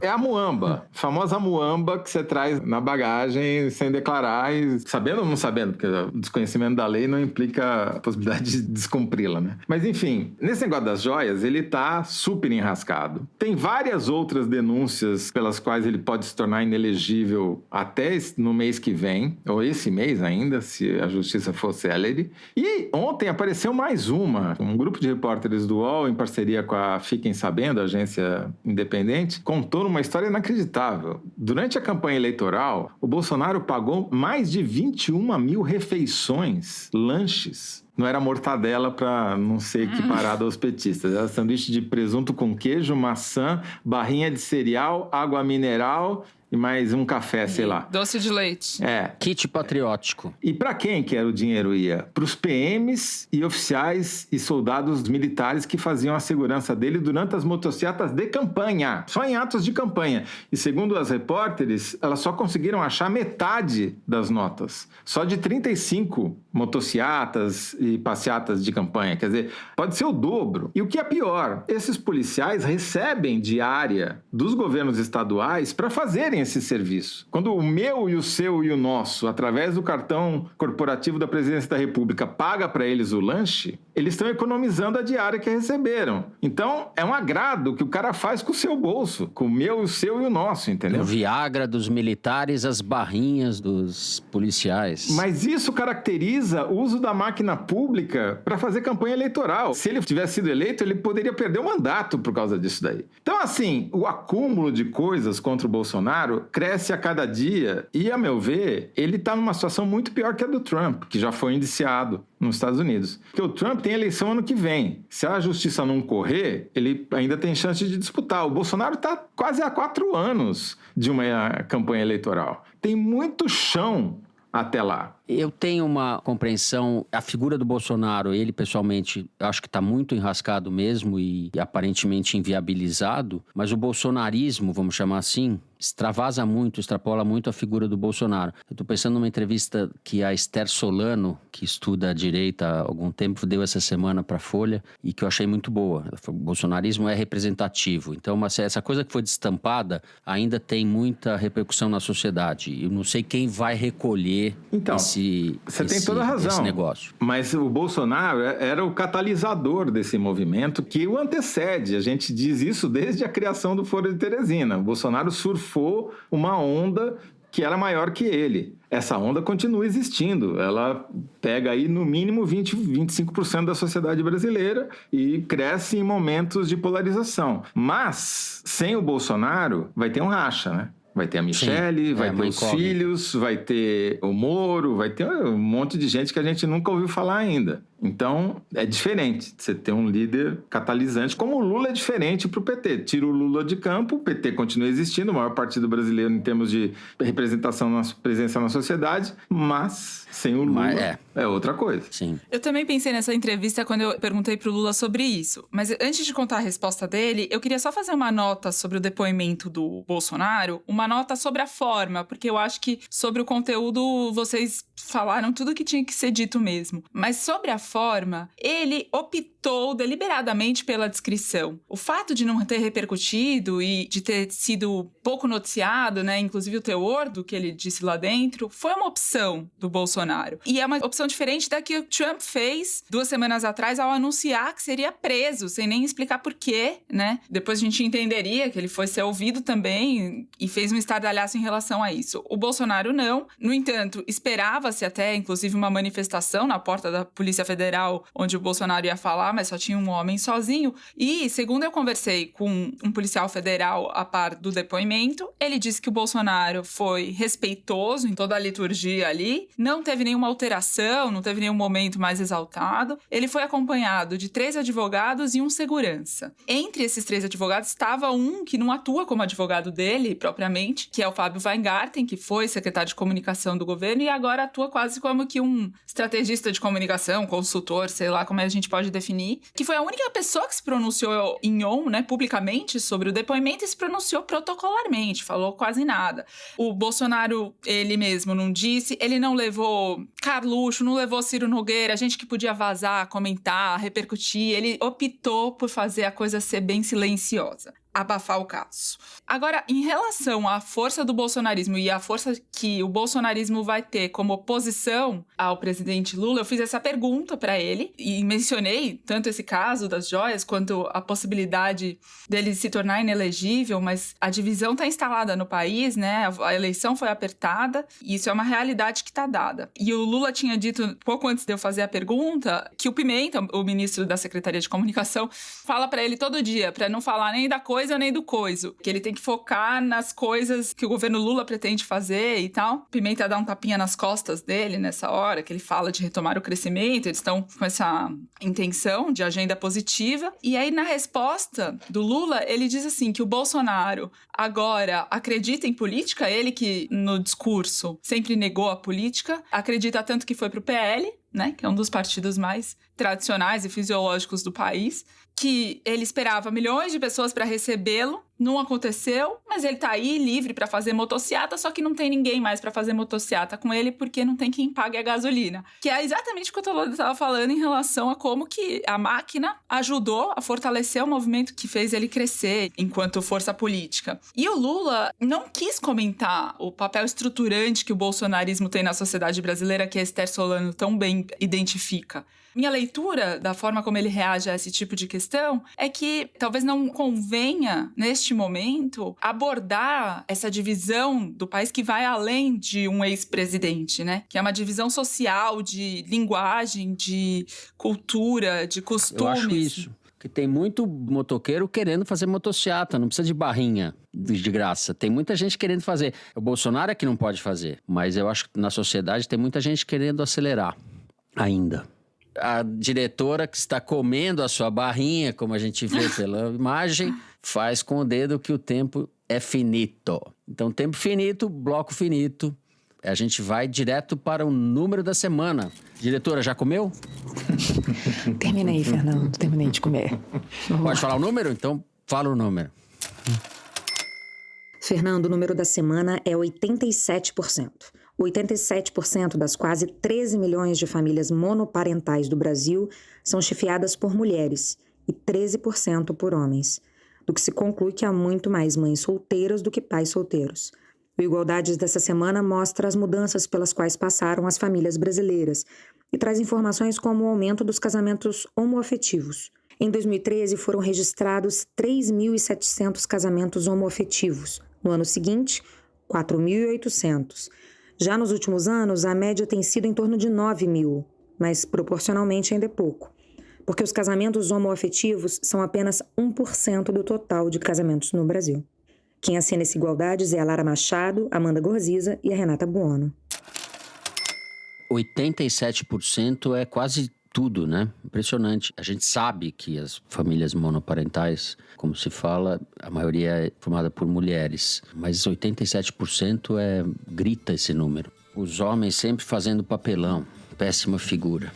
é a muamba. A famosa muamba que você traz na bagagem sem declarar e sabendo ou não sabendo, porque o desconhecimento da lei não implica a possibilidade de descumpri-la, né? Mas enfim, nesse negócio das joias, ele tá super enrascado. Tem várias outras denúncias pelas quais ele pode se tornar inelegível até no mês que vem, ou esse mês ainda, se a justiça for célere. E ontem apareceu mais uma. Um grupo de repórteres do UOL, em parceria com a Fiquem Sabendo, a agência independente, contou uma história inacreditável. Durante a campanha eleitoral, o Bolsonaro pagou mais de 21 mil refeições, lanches. Não era mortadela para não ser equiparado aos petistas. Era sanduíche de presunto com queijo, maçã, barrinha de cereal, água mineral e mais um café, sei lá. Doce de leite. É. Kit patriótico. E para quem que era o dinheiro ia? Para os PMs e oficiais e soldados militares que faziam a segurança dele durante as motocicletas de campanha, só em atos de campanha. E segundo as repórteres, elas só conseguiram achar metade das notas. Só de 35 motocicletas e passeatas de campanha. Quer dizer, pode ser o dobro. E o que é pior, esses policiais recebem diária dos governos estaduais para fazerem esse serviço. Quando o meu e o seu e o nosso, através do cartão corporativo da Presidência da República, paga para eles o lanche, eles estão economizando a diária que receberam. Então, é um agrado que o cara faz com o seu bolso, com o meu, o seu e o nosso, entendeu? O Viagra dos militares, as barrinhas dos policiais. Mas isso caracteriza o uso da máquina pública para fazer campanha eleitoral. Se ele tivesse sido eleito, ele poderia perder o mandato por causa disso daí. Então, assim, o acúmulo de coisas contra o Bolsonaro cresce a cada dia e, a meu ver, ele está numa situação muito pior que a do Trump, que já foi indiciado nos Estados Unidos. Porque o Trump tem eleição ano que vem. Se a justiça não correr, ele ainda tem chance de disputar. O Bolsonaro está quase há 4 anos de uma campanha eleitoral. Tem muito chão até lá. Eu tenho uma compreensão, a figura do Bolsonaro, ele pessoalmente, acho que está muito enrascado mesmo e aparentemente inviabilizado, mas o bolsonarismo, vamos chamar assim, extravasa muito, extrapola muito a figura do Bolsonaro. Eu estou pensando numa entrevista que a Esther Solano, que estuda a direita há algum tempo, deu essa semana para a Folha e que eu achei muito boa. O bolsonarismo é representativo, então essa coisa que foi destampada ainda tem muita repercussão na sociedade. Eu não sei quem vai recolher você tem toda a razão. Esse negócio. Mas o Bolsonaro era o catalisador desse movimento que o antecede. A gente diz isso desde a criação do Foro de Teresina. O Bolsonaro surfou uma onda que era maior que ele. Essa onda continua existindo. Ela pega aí no mínimo 25% da sociedade brasileira e cresce em momentos de polarização. Mas, sem o Bolsonaro, vai ter um racha, né? Vai ter a Michelle, vai ter os filhos, vai ter o Moro, vai ter um monte de gente que a gente nunca ouviu falar ainda. Então, é diferente você ter um líder catalisante, como o Lula é diferente para o PT. Tira o Lula de campo, o PT continua existindo, o maior partido brasileiro em termos de representação, presença na sociedade, mas sem o Lula é outra coisa. Sim. Eu também pensei nessa entrevista quando eu perguntei pro Lula sobre isso. Mas antes de contar a resposta dele, eu queria só fazer uma nota sobre o depoimento do Bolsonaro, uma nota sobre a forma, porque eu acho que sobre o conteúdo vocês falaram tudo que tinha que ser dito mesmo. Mas sobre a forma, ele optou deliberadamente pela descrição. O fato de não ter repercutido e de ter sido pouco noticiado, né, inclusive o teor do que ele disse lá dentro, foi uma opção do Bolsonaro. E é uma opção diferente da que o Trump fez 2 semanas atrás ao anunciar que seria preso, sem nem explicar por quê, né? Depois a gente entenderia que ele foi ser ouvido também e fez um estardalhaço em relação a isso. O Bolsonaro não. No entanto, esperava-se até, inclusive, uma manifestação na porta da Polícia Federal Federal onde o Bolsonaro ia falar, mas só tinha um homem sozinho. E, segundo eu conversei com um policial federal a par do depoimento, ele disse que o Bolsonaro foi respeitoso em toda a liturgia ali, não teve nenhuma alteração, não teve nenhum momento mais exaltado. Ele foi acompanhado de 3 advogados e um segurança. Entre esses 3 advogados estava um que não atua como advogado dele, propriamente, que é o Fábio Weingarten, que foi secretário de comunicação do governo e agora atua quase como que um estrategista de comunicação, consultor, sei lá como a gente pode definir, que foi a única pessoa que se pronunciou em on, né, publicamente sobre o depoimento e se pronunciou protocolarmente, falou quase nada. O Bolsonaro, ele mesmo não disse, ele não levou Carluxo, não levou Ciro Nogueira, gente que podia vazar, comentar, repercutir, ele optou por fazer a coisa ser bem silenciosa, abafar o caso. Agora, em relação à força do bolsonarismo e à força que o bolsonarismo vai ter como oposição ao presidente Lula, eu fiz essa pergunta para ele e mencionei tanto esse caso das joias quanto a possibilidade dele se tornar inelegível, mas a divisão está instalada no país, né? A eleição foi apertada e isso é uma realidade que está dada. E o Lula tinha dito, pouco antes de eu fazer a pergunta, que o Pimenta, o ministro da Secretaria de Comunicação, fala para ele todo dia, para não falar nem da coisa nem do coiso, que ele tem que focar nas coisas que o governo Lula pretende fazer e tal. Pimenta dá um tapinha nas costas dele nessa hora, que ele fala de retomar o crescimento, eles estão com essa intenção de agenda positiva. E aí, na resposta do Lula, ele diz assim, que o Bolsonaro agora acredita em política, ele que no discurso sempre negou a política, acredita tanto que foi pro PL, né, que é um dos partidos mais tradicionais e fisiológicos do país, que ele esperava milhões de pessoas para recebê-lo, não aconteceu, mas ele tá aí livre para fazer motociata, só que não tem ninguém mais para fazer motociata com ele porque não tem quem pague a gasolina. Que é exatamente o que o Tolodi estava falando em relação a como que a máquina ajudou a fortalecer o movimento que fez ele crescer enquanto força política. E o Lula não quis comentar o papel estruturante que o bolsonarismo tem na sociedade brasileira, que a Esther Solano tão bem identifica. Minha leitura da forma como ele reage a esse tipo de questão é que talvez não convenha, neste momento, abordar essa divisão do país que vai além de um ex-presidente, né? Que é uma divisão social, de linguagem, de cultura, de costumes. Eu acho isso. Que tem muito motoqueiro querendo fazer motociata, não precisa de barrinha de graça. Tem muita gente querendo fazer. O Bolsonaro é que não pode fazer, mas eu acho que na sociedade tem muita gente querendo acelerar ainda. A diretora que está comendo a sua barrinha, como a gente vê pela imagem, faz com o dedo que o tempo é finito. Então, tempo finito, bloco finito. A gente vai direto para o número da semana. Diretora, já comeu? Terminei, Fernando. Terminei de comer. Pode falar o número? Então, fala o número. Fernando, o número da semana é 87%. 87% das quase 13 milhões de famílias monoparentais do Brasil são chefiadas por mulheres e 13% por homens, do que se conclui que há muito mais mães solteiras do que pais solteiros. O Igualdades dessa semana mostra as mudanças pelas quais passaram as famílias brasileiras e traz informações como o aumento dos casamentos homoafetivos. Em 2013, foram registrados 3.700 casamentos homoafetivos. No ano seguinte, 4.800. Já nos últimos anos, a média tem sido em torno de 9.000, mas proporcionalmente ainda é pouco, porque os casamentos homoafetivos são apenas 1% do total de casamentos no Brasil. Quem assina esse Igualdades é a Lara Machado, a Amanda Gorziza e a Renata Buono. 87% é quase tudo, né? Impressionante. A gente sabe que as famílias monoparentais, como se fala, a maioria é formada por mulheres. Mas 87% grita esse número. Os homens sempre fazendo papelão. Péssima figura.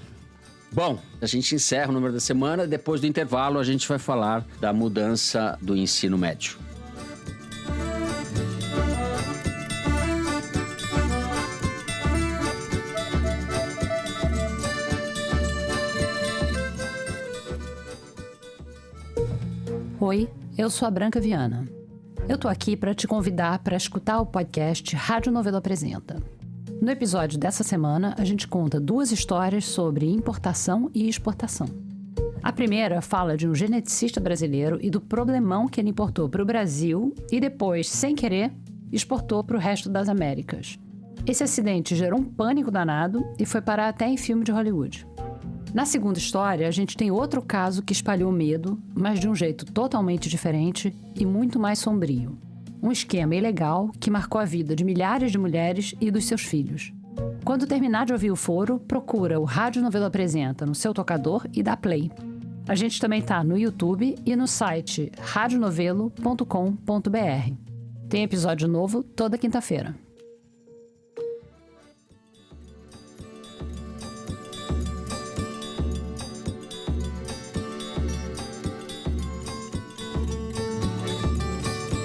Bom, a gente encerra o número da semana. Depois do intervalo, a gente vai falar da mudança do ensino médio. Oi, eu sou a Branca Viana. Eu tô aqui para te convidar para escutar o podcast Rádio Novelo Apresenta. No episódio dessa semana, a gente conta 2 histórias sobre importação e exportação. A primeira fala de um geneticista brasileiro e do problemão que ele importou para o Brasil e depois, sem querer, exportou para o resto das Américas. Esse acidente gerou um pânico danado e foi parar até em filme de Hollywood. Na segunda história, a gente tem outro caso que espalhou medo, mas de um jeito totalmente diferente e muito mais sombrio. Um esquema ilegal que marcou a vida de milhares de mulheres e dos seus filhos. Quando terminar de ouvir o foro, procura o Rádio Novelo Apresenta no seu tocador e dá play. A gente também está no YouTube e no site radionovelo.com.br. Tem episódio novo toda quinta-feira.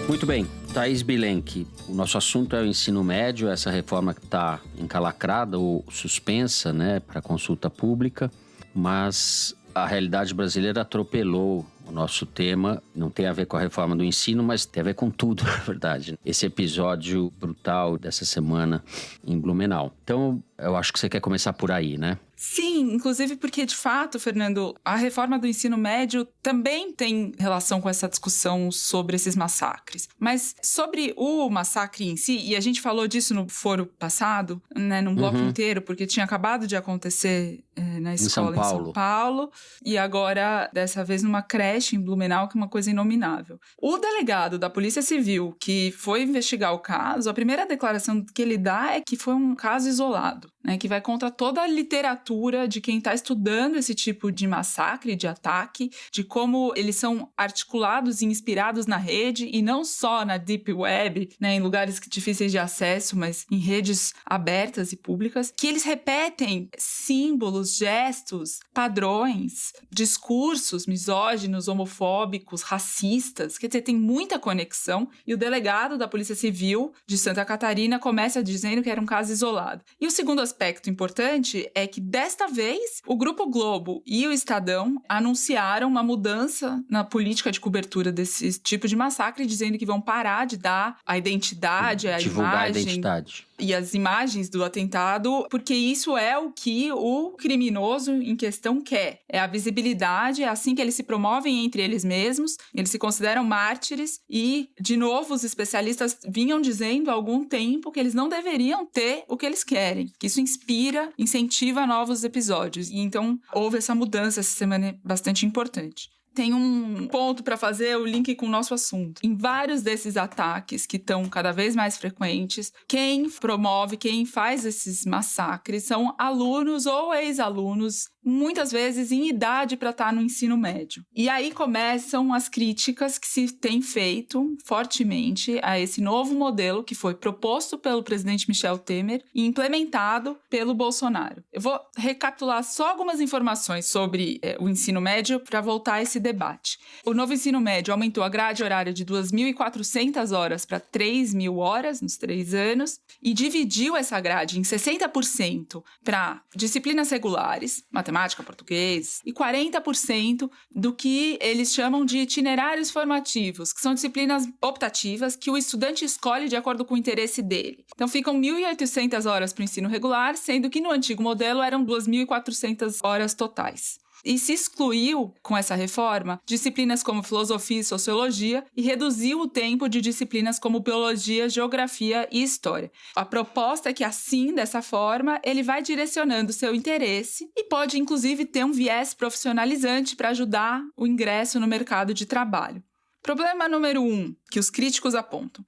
Muito bem, Thaís Bilenque, o nosso assunto é o ensino médio, essa reforma que está encalacrada ou suspensa, né, para consulta pública, mas a realidade brasileira atropelou o nosso tema. Não tem a ver com a reforma do ensino, mas tem a ver com tudo, na verdade. Esse episódio brutal dessa semana em Blumenau. Então, eu acho que você quer começar por aí, né? Sim, inclusive porque, de fato, Fernando, a reforma do ensino médio também tem relação com essa discussão sobre esses massacres. Mas sobre o massacre em si, e a gente falou disso no foro passado, né, num bloco inteiro, porque tinha acabado de acontecer na escola em São Paulo, e agora, dessa vez, numa creche em Blumenau, que é uma coisa inominável. O delegado da Polícia Civil, que foi investigar o caso, a primeira declaração que ele dá é que foi um caso isolado, né, que vai contra toda a literatura de quem está estudando esse tipo de massacre, de ataque, de como eles são articulados e inspirados na rede, e não só na Deep Web, né, em lugares difíceis de acesso, mas em redes abertas e públicas, que eles repetem símbolos, gestos, padrões, discursos misóginos, homofóbicos, racistas. Quer dizer, tem muita conexão, e o delegado da Polícia Civil de Santa Catarina começa dizendo que era um caso isolado. E o segundo aspecto importante é que, desta vez, o Grupo Globo e o Estadão anunciaram uma mudança na política de cobertura desse tipo de massacre, dizendo que vão parar de dar a identidade, divulgar a identidade e as imagens do atentado, porque isso é o que o criminoso em questão quer. É a visibilidade, é assim que eles se promovem entre eles mesmos, eles se consideram mártires e, de novo, os especialistas vinham dizendo há algum tempo que eles não deveriam ter o que eles querem, que isso inspira, incentiva novos episódios. E então houve essa mudança essa semana bastante importante. Tem um ponto para fazer o link com o nosso assunto. Em vários desses ataques que estão cada vez mais frequentes, quem promove, quem faz esses massacres são alunos ou ex-alunos, muitas vezes em idade para estar no ensino médio. E aí começam as críticas que se tem feito fortemente a esse novo modelo que foi proposto pelo presidente Michel Temer e implementado pelo Bolsonaro. Eu vou recapitular só algumas informações sobre o ensino médio para voltar a esse debate. O novo ensino médio aumentou a grade horária de 2.400 horas para 3.000 horas nos 3 anos e dividiu essa grade em 60% para disciplinas regulares, matemática, português, e 40% do que eles chamam de itinerários formativos, que são disciplinas optativas que o estudante escolhe de acordo com o interesse dele. Então ficam 1.800 horas para o ensino regular, sendo que no antigo modelo eram 2.400 horas totais. E se excluiu, com essa reforma, disciplinas como filosofia e sociologia e reduziu o tempo de disciplinas como biologia, geografia e história. A proposta é que, assim, dessa forma, ele vai direcionando seu interesse e pode, inclusive, ter um viés profissionalizante para ajudar o ingresso no mercado de trabalho. Problema número 1, que os críticos apontam.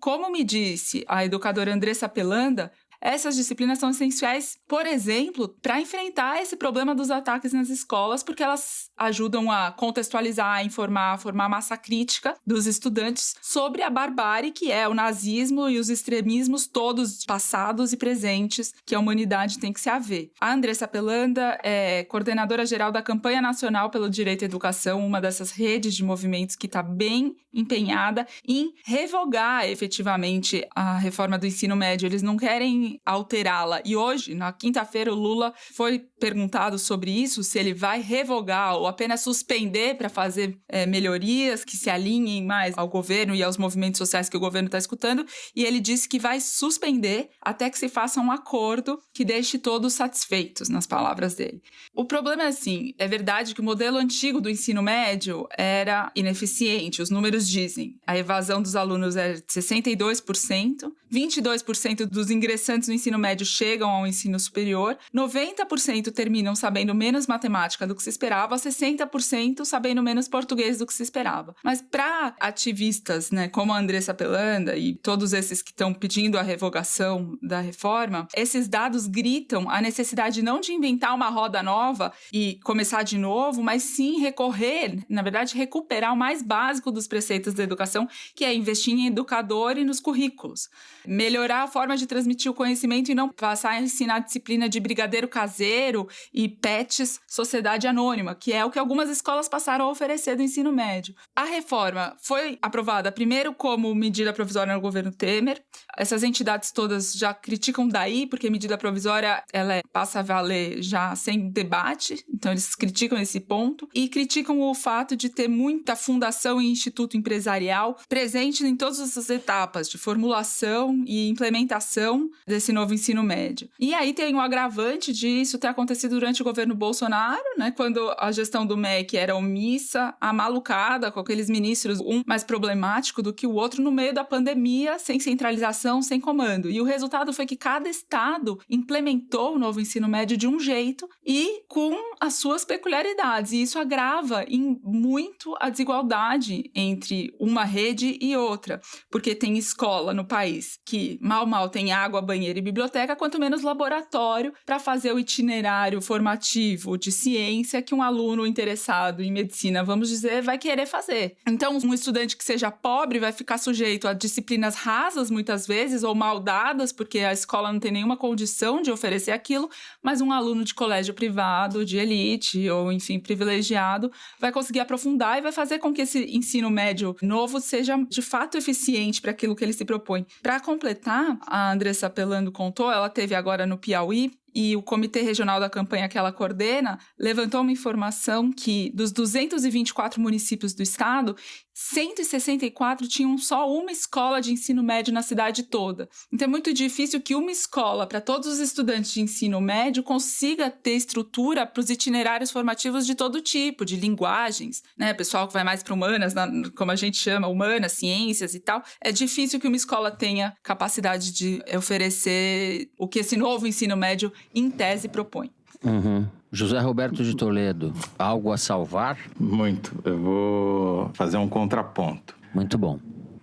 Como me disse a educadora Andressa Pelanda, essas disciplinas são essenciais, por exemplo, para enfrentar esse problema dos ataques nas escolas, porque elas ajudam a contextualizar, a informar, a formar massa crítica dos estudantes sobre a barbárie que é o nazismo e os extremismos todos passados e presentes que a humanidade tem que se haver. A Andressa Pelanda é coordenadora geral da Campanha Nacional pelo Direito à Educação, uma dessas redes de movimentos que está bem empenhada em revogar efetivamente a reforma do ensino médio. Eles não querem alterá-la. E hoje, na quinta-feira, o Lula foi perguntado sobre isso, se ele vai revogar ou apenas suspender para fazer melhorias que se alinhem mais ao governo e aos movimentos sociais que o governo está escutando, e ele disse que vai suspender até que se faça um acordo que deixe todos satisfeitos, nas palavras dele. O problema é assim, é verdade que o modelo antigo do ensino médio era ineficiente, os números dizem. A evasão dos alunos era de 62%, 22% dos ingressantes ingressantes no ensino médio chegam ao ensino superior, 90% terminam sabendo menos matemática do que se esperava, 60% sabendo menos português do que se esperava. Mas para ativistas, né, como a Andressa Pelanda e todos esses que estão pedindo a revogação da reforma, esses dados gritam a necessidade não de inventar uma roda nova e começar de novo, mas sim recorrer, na verdade, recuperar o mais básico dos preceitos da educação, que é investir em educador e nos currículos. Melhorar a forma de transmitir o conhecimento e não passar a ensinar a disciplina de brigadeiro caseiro e PETs, sociedade anônima, que é o que algumas escolas passaram a oferecer do ensino médio. A reforma foi aprovada primeiro como medida provisória no governo Temer. Essas entidades todas já criticam daí, porque medida provisória ela passa a valer já sem debate, então eles criticam esse ponto e criticam o fato de ter muita fundação e instituto empresarial presente em todas essas etapas de formulação e implementação desse novo ensino médio. E aí tem o agravante disso ter acontecido durante o governo Bolsonaro, né, quando a gestão do MEC era omissa, amalucada, com aqueles ministros, um mais problemático do que o outro, no meio da pandemia, sem centralização, sem comando. E o resultado foi que cada estado implementou o novo ensino médio de um jeito e com as suas peculiaridades. E isso agrava muito a desigualdade entre uma rede e outra, porque tem escola no país que mal tem água, banheiro e biblioteca, quanto menos laboratório para fazer o itinerário formativo de ciência que um aluno interessado em medicina, vamos dizer, vai querer fazer. Então, um estudante que seja pobre vai ficar sujeito a disciplinas rasas, muitas vezes, ou mal dadas, porque a escola não tem nenhuma condição de oferecer aquilo, mas um aluno de colégio privado, de elite, ou enfim, privilegiado, vai conseguir aprofundar e vai fazer com que esse ensino médio novo seja de fato eficiente para aquilo que ele se propõe. Para completar, a Andressa Pelando contou, ela teve agora no Piauí, e o Comitê Regional da Campanha que ela coordena levantou uma informação que dos 224 municípios do estado, 164 tinham só uma escola de ensino médio na cidade toda. Então é muito difícil que uma escola para todos os estudantes de ensino médio consiga ter estrutura para os itinerários formativos de todo tipo, de linguagens, né? Pessoal que vai mais para humanas, como a gente chama, humanas, ciências e tal. É difícil que uma escola tenha capacidade de oferecer o que esse novo ensino médio em tese propõe. Uhum. José Roberto de Toledo, algo a salvar? Muito. Eu vou fazer um contraponto. Muito bom.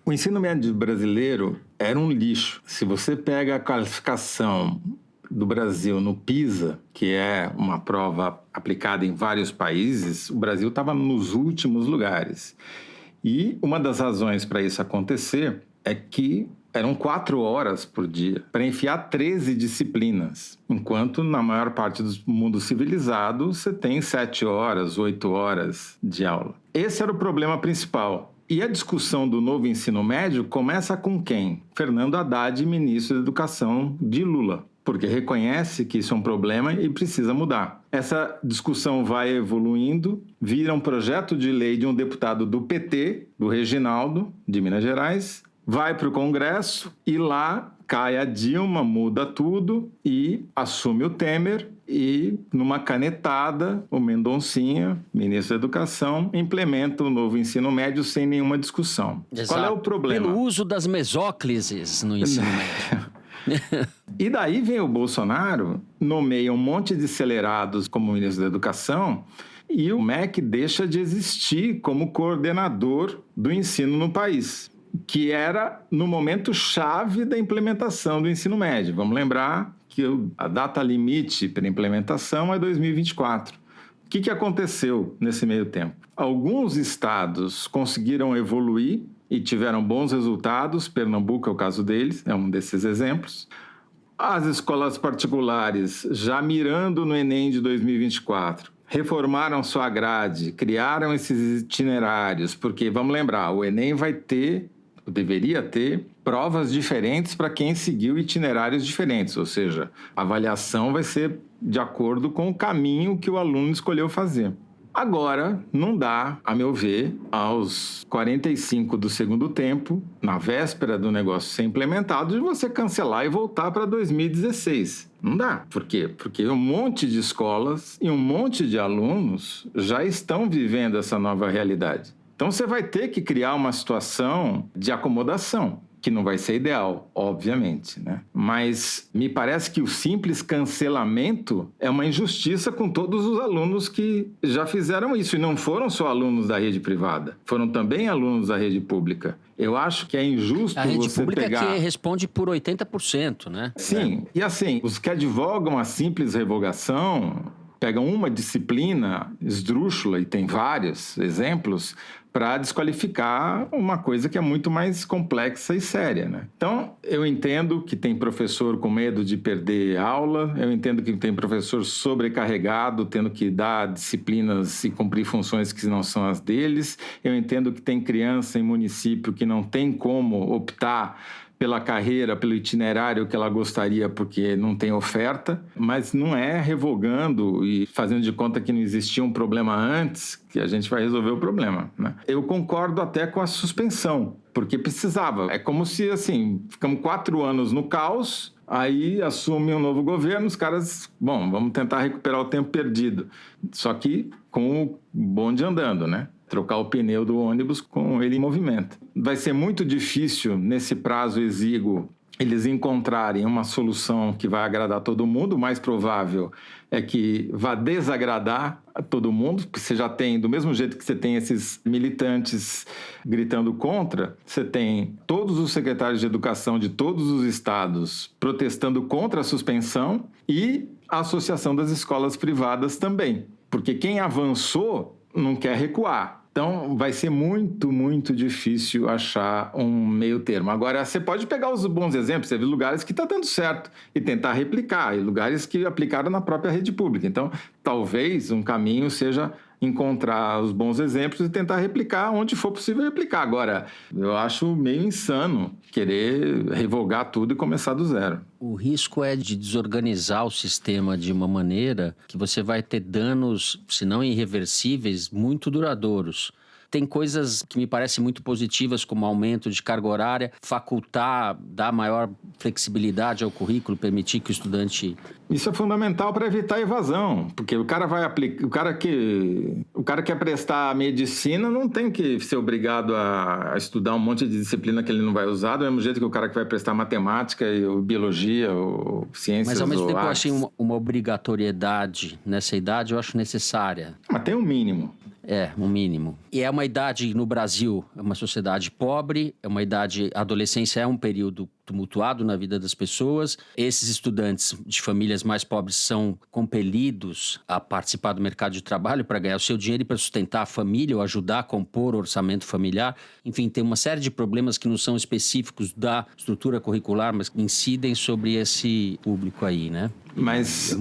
O ensino médio brasileiro era um lixo. Se você pega a qualificação do Brasil no PISA, que é uma prova aplicada em vários países, o Brasil estava nos últimos lugares. E uma das razões para isso acontecer é que eram 4 horas por dia para enfiar 13 disciplinas, enquanto na maior parte do mundo civilizado você tem 7 horas, 8 horas de aula. Esse era o problema principal. E a discussão do novo ensino médio começa com quem? Fernando Haddad, ministro da Educação de Lula, porque reconhece que isso é um problema e precisa mudar. Essa discussão vai evoluindo, vira um projeto de lei de um deputado do PT, do Reginaldo, de Minas Gerais, vai para o Congresso e lá cai a Dilma, muda tudo e assume o Temer e, numa canetada, o Mendoncinha, ministro da Educação, implementa o novo ensino médio sem nenhuma discussão. Exato. Qual é o problema? Pelo uso das mesóclises no ensino médio. E daí vem o Bolsonaro, nomeia um monte de acelerados como ministro da Educação e o MEC deixa de existir como coordenador do ensino no país, que era no momento chave da implementação do ensino médio. Vamos lembrar que a data limite para implementação é 2024. O que aconteceu nesse meio tempo? Alguns estados conseguiram evoluir e tiveram bons resultados. Pernambuco é o caso deles, é um desses exemplos. As escolas particulares, já mirando no Enem de 2024, reformaram sua grade, criaram esses itinerários, porque, vamos lembrar, o Enem deveria ter provas diferentes para quem seguiu itinerários diferentes, ou seja, a avaliação vai ser de acordo com o caminho que o aluno escolheu fazer. Agora, não dá, a meu ver, aos 45 do segundo tempo, na véspera do negócio ser implementado, de você cancelar e voltar para 2016. Não dá. Por quê? Porque um monte de escolas e um monte de alunos já estão vivendo essa nova realidade. Então, você vai ter que criar uma situação de acomodação. que não vai ser ideal, obviamente, né? Mas me parece que o simples cancelamento é uma injustiça com todos os alunos que já fizeram isso. E não foram só alunos da rede privada, foram também alunos da rede pública. Eu acho que é injusto a rede você pública pegar... que responde por 80%, né? Sim, e assim, os que advogam a simples revogação pegam uma disciplina esdrúxula, e tem vários exemplos, para desqualificar uma coisa que é muito mais complexa e séria, né? Então, eu entendo que tem professor com medo de perder aula, eu entendo que tem professor sobrecarregado, tendo que dar disciplinas e cumprir funções que não são as deles, eu entendo que tem criança em município que não tem como optar pela carreira, pelo itinerário que ela gostaria, porque não tem oferta, mas não é revogando e fazendo de conta que não existia um problema antes que a gente vai resolver o problema, né? Eu concordo até com a suspensão, porque precisava. É como se, assim, ficamos 4 anos no caos, aí assume um novo governo, os caras, bom, vamos tentar recuperar o tempo perdido. Só que com o bonde andando, né? Trocar o pneu do ônibus com ele em movimento. Vai ser muito difícil, nesse prazo exíguo, eles encontrarem uma solução que vai agradar todo mundo. O mais provável é que vá desagradar a todo mundo, porque você já tem, do mesmo jeito que você tem esses militantes gritando contra, você tem todos os secretários de educação de todos os estados protestando contra a suspensão e a Associação das Escolas Privadas também, porque quem avançou não quer recuar. Então, vai ser muito, muito difícil achar um meio termo. Agora, você pode pegar os bons exemplos, você vê lugares que está dando certo e tentar replicar, e lugares que aplicaram na própria rede pública. Então, talvez um caminho seja encontrar os bons exemplos e tentar replicar onde for possível replicar. Agora, eu acho meio insano querer revogar tudo e começar do zero. O risco é de desorganizar o sistema de uma maneira que você vai ter danos, se não irreversíveis, muito duradouros. Tem coisas que me parecem muito positivas, como aumento de carga horária, facultar, dar maior flexibilidade ao currículo, permitir que o estudante... Isso é fundamental para evitar a evasão, porque o cara vai aplicar, o cara quer prestar medicina não tem que ser obrigado a estudar um monte de disciplina que ele não vai usar, do mesmo jeito que o cara que vai prestar matemática, ou biologia, ou ciências. Mas ao mesmo tempo artes. eu achei uma obrigatoriedade nessa idade, eu acho necessária. Mas tem um mínimo. É, um mínimo. E é uma idade, no Brasil, é uma sociedade pobre, é uma idade, a adolescência é um período tumultuado na vida das pessoas. Esses estudantes de famílias mais pobres são compelidos a participar do mercado de trabalho para ganhar o seu dinheiro e para sustentar a família ou ajudar a compor o orçamento familiar. Enfim, tem uma série de problemas que não são específicos da estrutura curricular, mas que incidem sobre esse público aí, né? Mas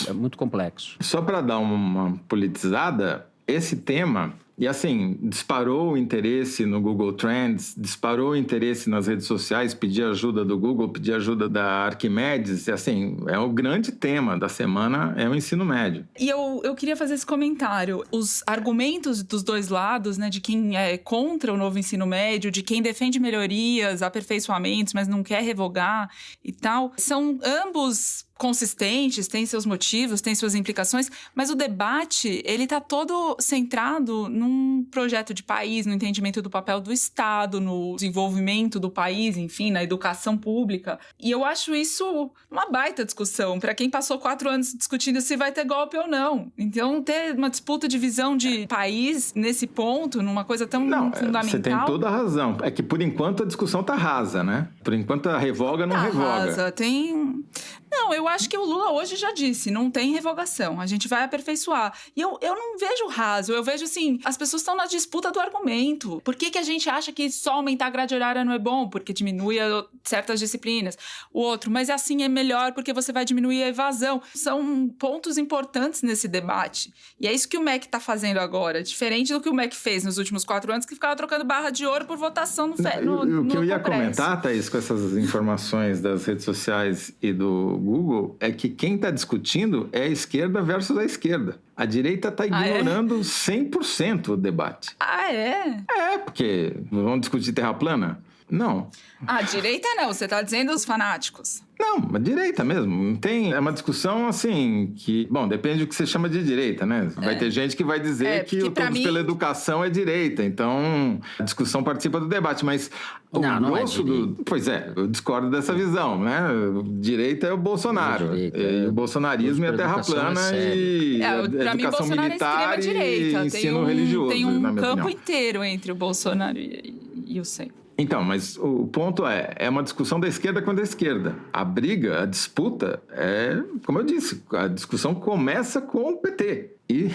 É muito complexo. Só para dar uma politizada, esse tema, e assim, disparou o interesse no Google Trends, disparou o interesse nas redes sociais, pedir ajuda do Google, pedir ajuda da Arquimedes, e assim, é o grande tema da semana, é o ensino médio. E eu queria fazer esse comentário. Os argumentos dos dois lados, né, de quem é contra o novo ensino médio, de quem defende melhorias, aperfeiçoamentos, mas não quer revogar e tal, são ambos consistentes, tem seus motivos, tem suas implicações, mas o debate, ele tá todo centrado num projeto de país, no entendimento do papel do Estado, no desenvolvimento do país, enfim, na educação pública. E eu acho isso uma baita discussão para quem passou 4 anos discutindo se vai ter golpe ou não. Então, ter uma disputa de visão de país nesse ponto, numa coisa tão fundamental... Você tem toda a razão. É que, por enquanto, a discussão tá rasa, né? Por enquanto, a revoga não revoga. Rasa, tem... Não, eu acho que o Lula hoje já disse, não tem revogação, a gente vai aperfeiçoar. E eu não vejo raso, eu vejo assim, as pessoas estão na disputa do argumento. Por que a gente acha que só aumentar a grade horária não é bom? Porque diminui certas disciplinas. O outro, mas assim é melhor porque você vai diminuir a evasão. São pontos importantes nesse debate. E é isso que o MEC está fazendo agora, diferente do que o MEC fez nos últimos 4 anos, que ficava trocando barra de ouro por votação no Congresso. O que eu ia comentar, Thaís, com essas informações das redes sociais e do Google, é que quem está discutindo é a esquerda versus a esquerda. A direita está ignorando 100% o debate. Ah, é? É, porque vamos discutir terra plana? Não. Ah, direita não, você tá dizendo os fanáticos. Não, mas direita mesmo. É uma discussão assim que... Bom, depende do que você chama de direita, né? Vai ter gente que vai dizer que o Todos pela Educação é direita. Então, a discussão participa do debate. Mas o grosso do... Pois é, eu discordo dessa visão, né? Direita é o Bolsonaro. E o bolsonarismo é a terra plana e a educação militar e ensino religioso. Tem um campo inteiro entre o Bolsonaro e o centro. Então, mas o ponto é uma discussão da esquerda com a da esquerda. A briga, a disputa como eu disse, a discussão começa com o PT. E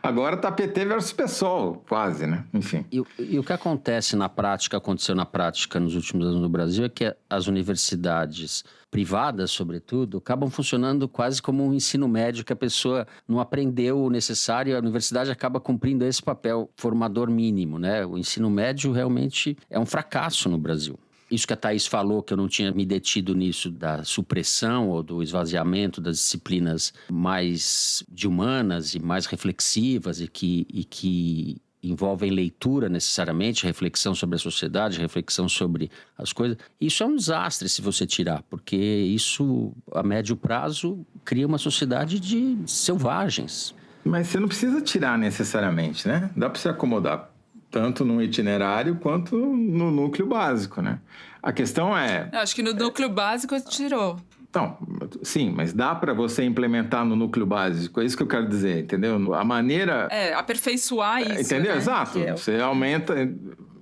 agora tá PT versus PSOL, quase, né? Enfim. E o que aconteceu na prática nos últimos anos no Brasil é que as universidades privadas, sobretudo, acabam funcionando quase como um ensino médio que a pessoa não aprendeu o necessário e a universidade acaba cumprindo esse papel formador mínimo, né? O ensino médio realmente é um fracasso no Brasil. Isso que a Thaís falou, que eu não tinha me detido nisso da supressão ou do esvaziamento das disciplinas mais de humanas e mais reflexivas e que envolvem leitura necessariamente, reflexão sobre a sociedade, reflexão sobre as coisas. Isso é um desastre se você tirar, porque isso, a médio prazo, cria uma sociedade de selvagens. Mas você não precisa tirar necessariamente, né? Dá para se acomodar tanto no itinerário quanto no núcleo básico, né? A questão Eu acho que no núcleo básico tirou. Então, sim, mas dá para você implementar no núcleo básico, é isso que eu quero dizer, entendeu? A maneira... aperfeiçoar isso, entendeu? Né? Exato, você aumenta...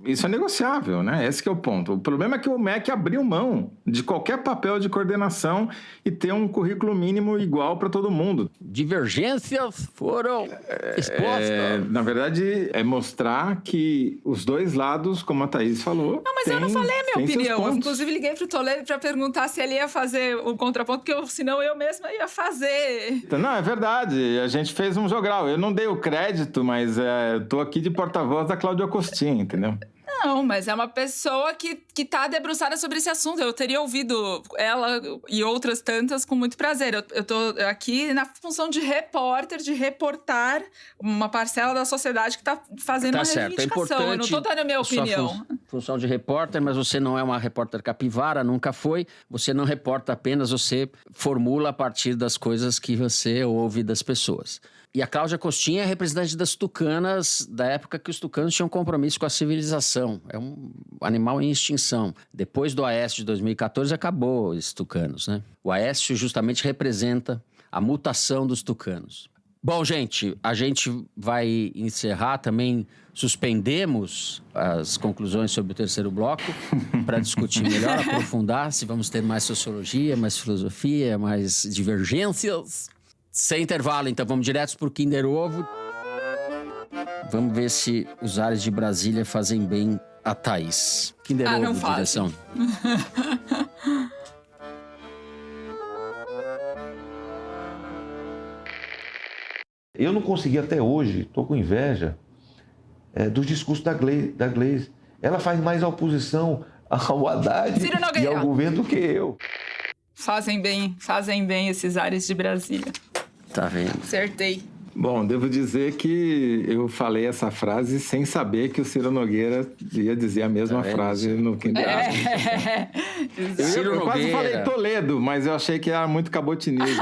Isso é negociável, né? Esse que é o ponto. O problema é que o MEC abriu mão de qualquer papel de coordenação e ter um currículo mínimo igual para todo mundo. Divergências foram expostas. Na verdade, é mostrar que os dois lados, como a Thaís falou... Não, mas eu não falei a minha opinião. Eu, inclusive, liguei pro Toledo para perguntar se ele ia fazer o contraponto, porque senão eu mesma ia fazer. Então, não, é verdade. A gente fez um jogral. Eu não dei o crédito, mas tô aqui de porta-voz da Cláudia Costin, entendeu? Não, mas é uma pessoa que tá debruçada sobre esse assunto. Eu teria ouvido ela e outras tantas com muito prazer. Eu tô aqui na função de repórter, de reportar uma parcela da sociedade que tá fazendo uma reivindicação. Eu não tô dando a minha opinião. Função de repórter, mas você não é uma repórter capivara, nunca foi. Você não reporta apenas, você formula a partir das coisas que você ouve das pessoas. E a Cláudia Costin é representante das tucanas, da época que os tucanos tinham compromisso com a civilização. É um animal em extinção. Depois do Aécio de 2014, acabou esses tucanos, né? O Aécio justamente representa a mutação dos tucanos. Bom, gente, a gente vai encerrar também. Suspendemos as conclusões sobre o terceiro bloco para discutir melhor, aprofundar se vamos ter mais sociologia, mais filosofia, mais divergências. Sem intervalo, então, vamos direto para o Kinder Ovo. Vamos ver se os ares de Brasília fazem bem a Thaís. Kinder Ovo, não direção. Eu não consegui até hoje, estou com inveja, dos discursos da Gleisi. Ela faz mais oposição ao Haddad e ao governo do que eu. Fazem bem esses ares de Brasília. Tá vendo? Acertei. Bom, devo dizer que eu falei essa frase sem saber que o Ciro Nogueira ia dizer a mesma frase no Kinder. Eu quase falei Toledo, mas eu achei que era muito cabotinismo.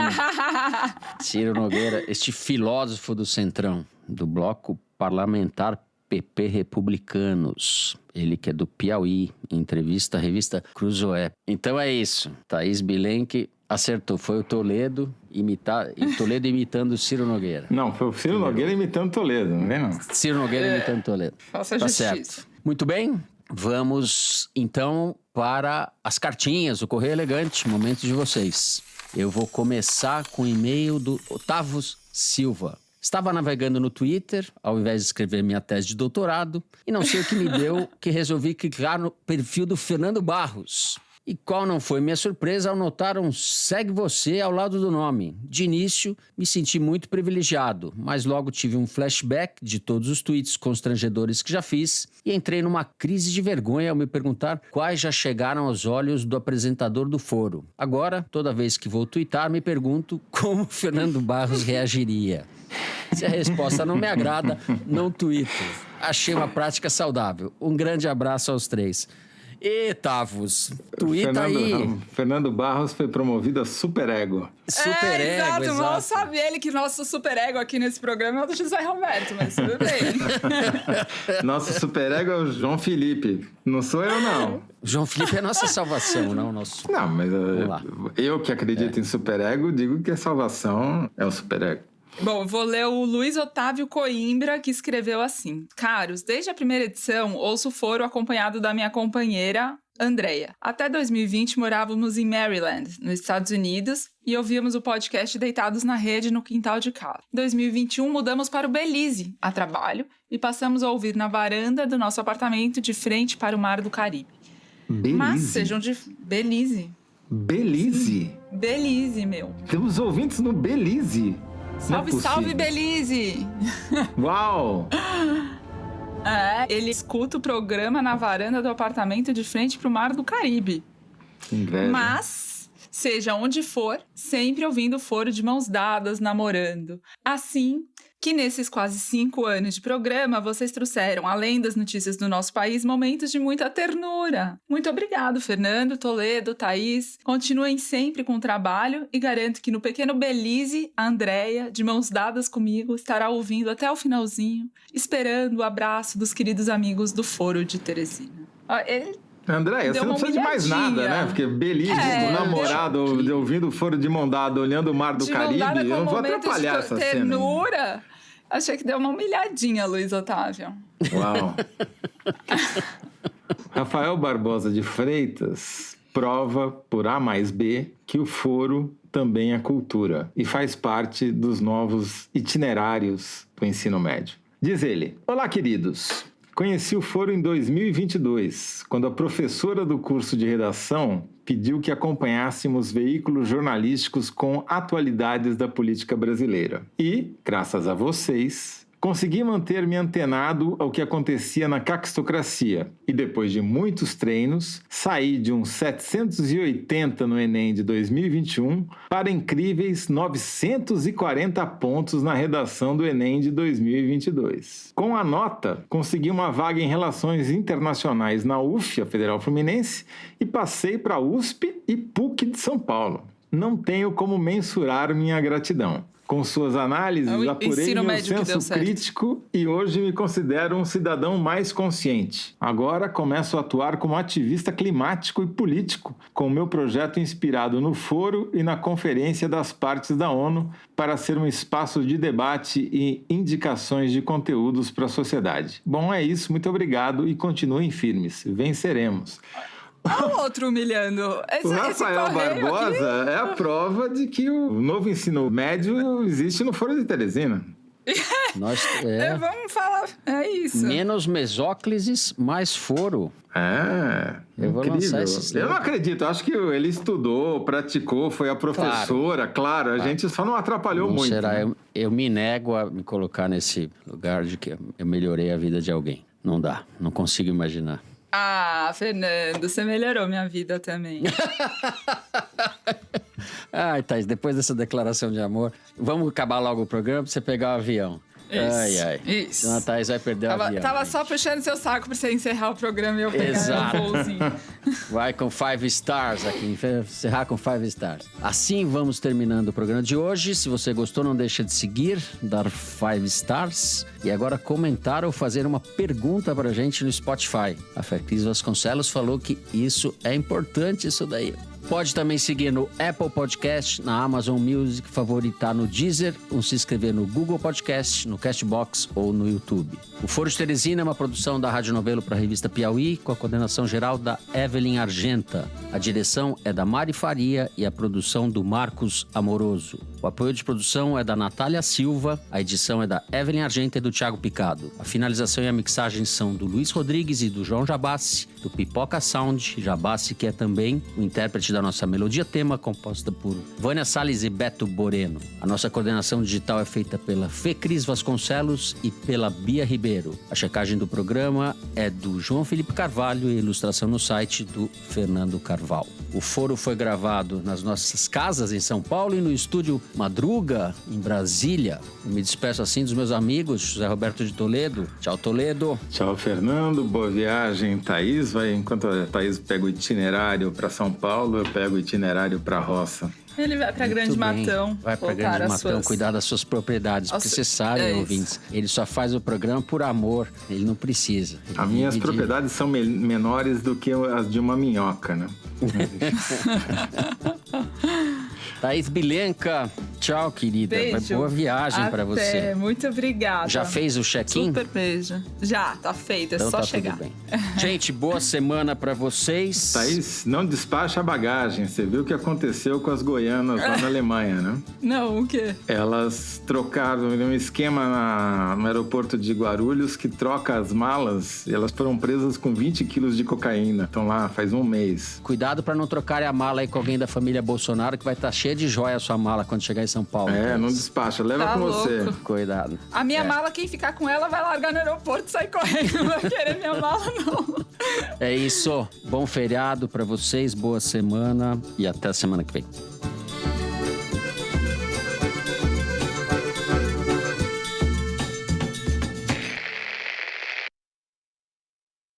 Ciro Nogueira, este filósofo do Centrão, do bloco parlamentar PP Republicanos. Ele que é do Piauí, em entrevista à revista Cruzoé. Então é isso. Thaís Bilenque acertou. Foi o Toledo imitando o Ciro Nogueira. Não, foi o Ciro Nogueira imitando Toledo, não é não? Ciro Nogueira imitando Toledo. Faça justiça. Certo. Muito bem. Vamos, então, para as cartinhas, o Correio Elegante. Momento de vocês. Eu vou começar com o e-mail do Otávio Silva. Estava navegando no Twitter, ao invés de escrever minha tese de doutorado, e não sei o que me deu, que resolvi clicar no perfil do Fernando Barros. E qual não foi minha surpresa ao notar um segue você ao lado do nome. De início, me senti muito privilegiado, mas logo tive um flashback de todos os tweets constrangedores que já fiz e entrei numa crise de vergonha ao me perguntar quais já chegaram aos olhos do apresentador do foro. Agora, toda vez que vou twittar, me pergunto como Fernando Barros reagiria. Se a resposta não me agrada, não tuito. Achei uma prática saudável. Um grande abraço aos três. Tavos, tuita aí. Fernando Barros foi promovido a superego. Exato. Mal sabe ele que nosso superego aqui nesse programa é o do José Roberto, mas tudo bem. Nosso superego é o João Felipe. Não sou eu, não. João Felipe é nossa salvação, não nosso... Não, mas eu que acredito em superego, digo que a salvação é o superego. Bom, eu vou ler o Luiz Otávio Coimbra, que escreveu assim. Caros, desde a primeira edição, ouço o Foro acompanhado da minha companheira, Andrea. Até 2020, morávamos em Maryland, nos Estados Unidos, e ouvíamos o podcast deitados na rede no quintal de casa. Em 2021, mudamos para o Belize, a trabalho, e passamos a ouvir na varanda do nosso apartamento de frente para o Mar do Caribe. Belize? Mas sejam de... Belize. Belize? Belize, meu. Temos ouvintes no Belize. Salve, salve, Belize! Uau! Ele escuta o programa na varanda do apartamento de frente para o Mar do Caribe. Inveja. Mas, seja onde for, sempre ouvindo o Foro de mãos dadas, namorando. Assim que nesses quase 5 anos de programa, vocês trouxeram, além das notícias do nosso país, momentos de muita ternura. Muito obrigado, Fernando, Toledo, Thaís. Continuem sempre com o trabalho e garanto que no pequeno Belize, a Andrea, de mãos dadas comigo, estará ouvindo até o finalzinho, esperando o abraço dos queridos amigos do Foro de Teresina. Andréia, você não precisa de mais nada, né? Porque Belize, namorado, ouvindo o Foro de mão dada, olhando o Mar do Caribe, eu não vou atrapalhar essa ternura. Cena. Achei que deu uma humilhadinha, Luiz Otávio. Uau. Rafael Barbosa de Freitas prova por A mais B que o Foro também é cultura e faz parte dos novos itinerários do ensino médio. Diz ele: olá, queridos. Conheci o Foro em 2022, quando a professora do curso de redação pediu que acompanhássemos veículos jornalísticos com atualidades da política brasileira. E, graças a vocês, consegui manter-me antenado ao que acontecia na caquistocracia. E depois de muitos treinos, saí de uns 780 no Enem de 2021 para incríveis 940 pontos na redação do Enem de 2022. Com a nota, consegui uma vaga em Relações Internacionais na UF, a Federal Fluminense, e passei para a USP e PUC de São Paulo. Não tenho como mensurar minha gratidão. Com suas análises, apurei meu senso crítico e hoje me considero um cidadão mais consciente. Agora começo a atuar como ativista climático e político, com o meu projeto inspirado no Foro e na Conferência das Partes da ONU para ser um espaço de debate e indicações de conteúdos para a sociedade. Bom, é isso. Muito obrigado e continuem firmes. Venceremos. Olha o outro humilhando. O Rafael Barbosa aqui é a prova de que o novo ensino médio existe no Foro de Teresina. Vamos falar, é isso. Menos mesóclises, mais Foro. Eu vou lançar esse Eu não acredito, eu acho que ele estudou, praticou, foi a professora, claro, a gente só não atrapalhou muito. Será? Né? Eu me nego a me colocar nesse lugar de que eu melhorei a vida de alguém. Não dá, não consigo imaginar. Ah, Fernando, você melhorou minha vida também. Ai, Thaís, depois dessa declaração de amor, vamos acabar logo o programa pra você pegar o avião. Isso. Senão a Thaís vai perder o avião. Tava só puxando seu saco pra você encerrar o programa e eu pegar o voozinho. Vai com 5 stars aqui, encerrar com 5 stars. Assim vamos terminando o programa de hoje. Se você gostou, não deixa de seguir, dar 5 stars e agora comentar ou fazer uma pergunta pra gente no Spotify. A Cris Vasconcelos falou que isso é importante, isso daí. Pode também seguir no Apple Podcast, na Amazon Music, favoritar no Deezer, ou se inscrever no Google Podcast, no Castbox ou no YouTube. O Foro de Teresina é uma produção da Rádio Novelo para a revista Piauí, com a coordenação geral da Evelyn Argenta. A direção é da Mari Faria e a produção do Marcos Amoroso. O apoio de produção é da Natália Silva, a edição é da Evelyn Argenta e do Thiago Picado. A finalização e a mixagem são do Luiz Rodrigues e do João Jabassi, do Pipoca Sound, Jabassi, que é também o intérprete da nossa melodia tema, composta por Vânia Salles e Beto Boreno. A nossa coordenação digital é feita pela Cris Vasconcelos e pela Bia Ribeiro. A checagem do programa é do João Felipe Carvalho e a ilustração no site do Fernando Carvalho. O Foro foi gravado nas nossas casas em São Paulo e no estúdio Madruga, em Brasília. Eu me despeço assim dos meus amigos, José Roberto de Toledo. Tchau, Toledo. Tchau, Fernando. Boa viagem, Thaís. Enquanto a Thaís pega o itinerário para São Paulo, eu pego o itinerário para a roça. Ele vai para Grande Matão. Vai para Grande Matão cuidar das suas propriedades. Porque vocês sabem, ouvintes, ele só faz o programa por amor. Ele não precisa. As minhas propriedades são menores do que as de uma minhoca, né? Thaís Bilenka, tchau, querida. Beijo. Boa viagem para você. Muito obrigada. Já fez o check-in? Super beijo. Já, tá feito. É então só tá chegar. Tudo bem. Gente, boa semana para vocês. Thaís, não despacha a bagagem. Você viu o que aconteceu com as goianas lá na Alemanha, né? Não, o quê? Elas trocaram um esquema no aeroporto de Guarulhos que troca as malas e elas foram presas com 20 quilos de cocaína. Estão lá faz um mês. Cuidado para não trocarem a mala aí com alguém da família Bolsonaro, que vai estar cheia de joia a sua mala quando chegar em São Paulo. Não despacha, leva tá com louco. você. Cuidado. A minha mala, quem ficar com ela vai largar no aeroporto e sair correndo. Não vai querer minha mala, não. É isso. Bom feriado para vocês, boa semana e até a semana que vem.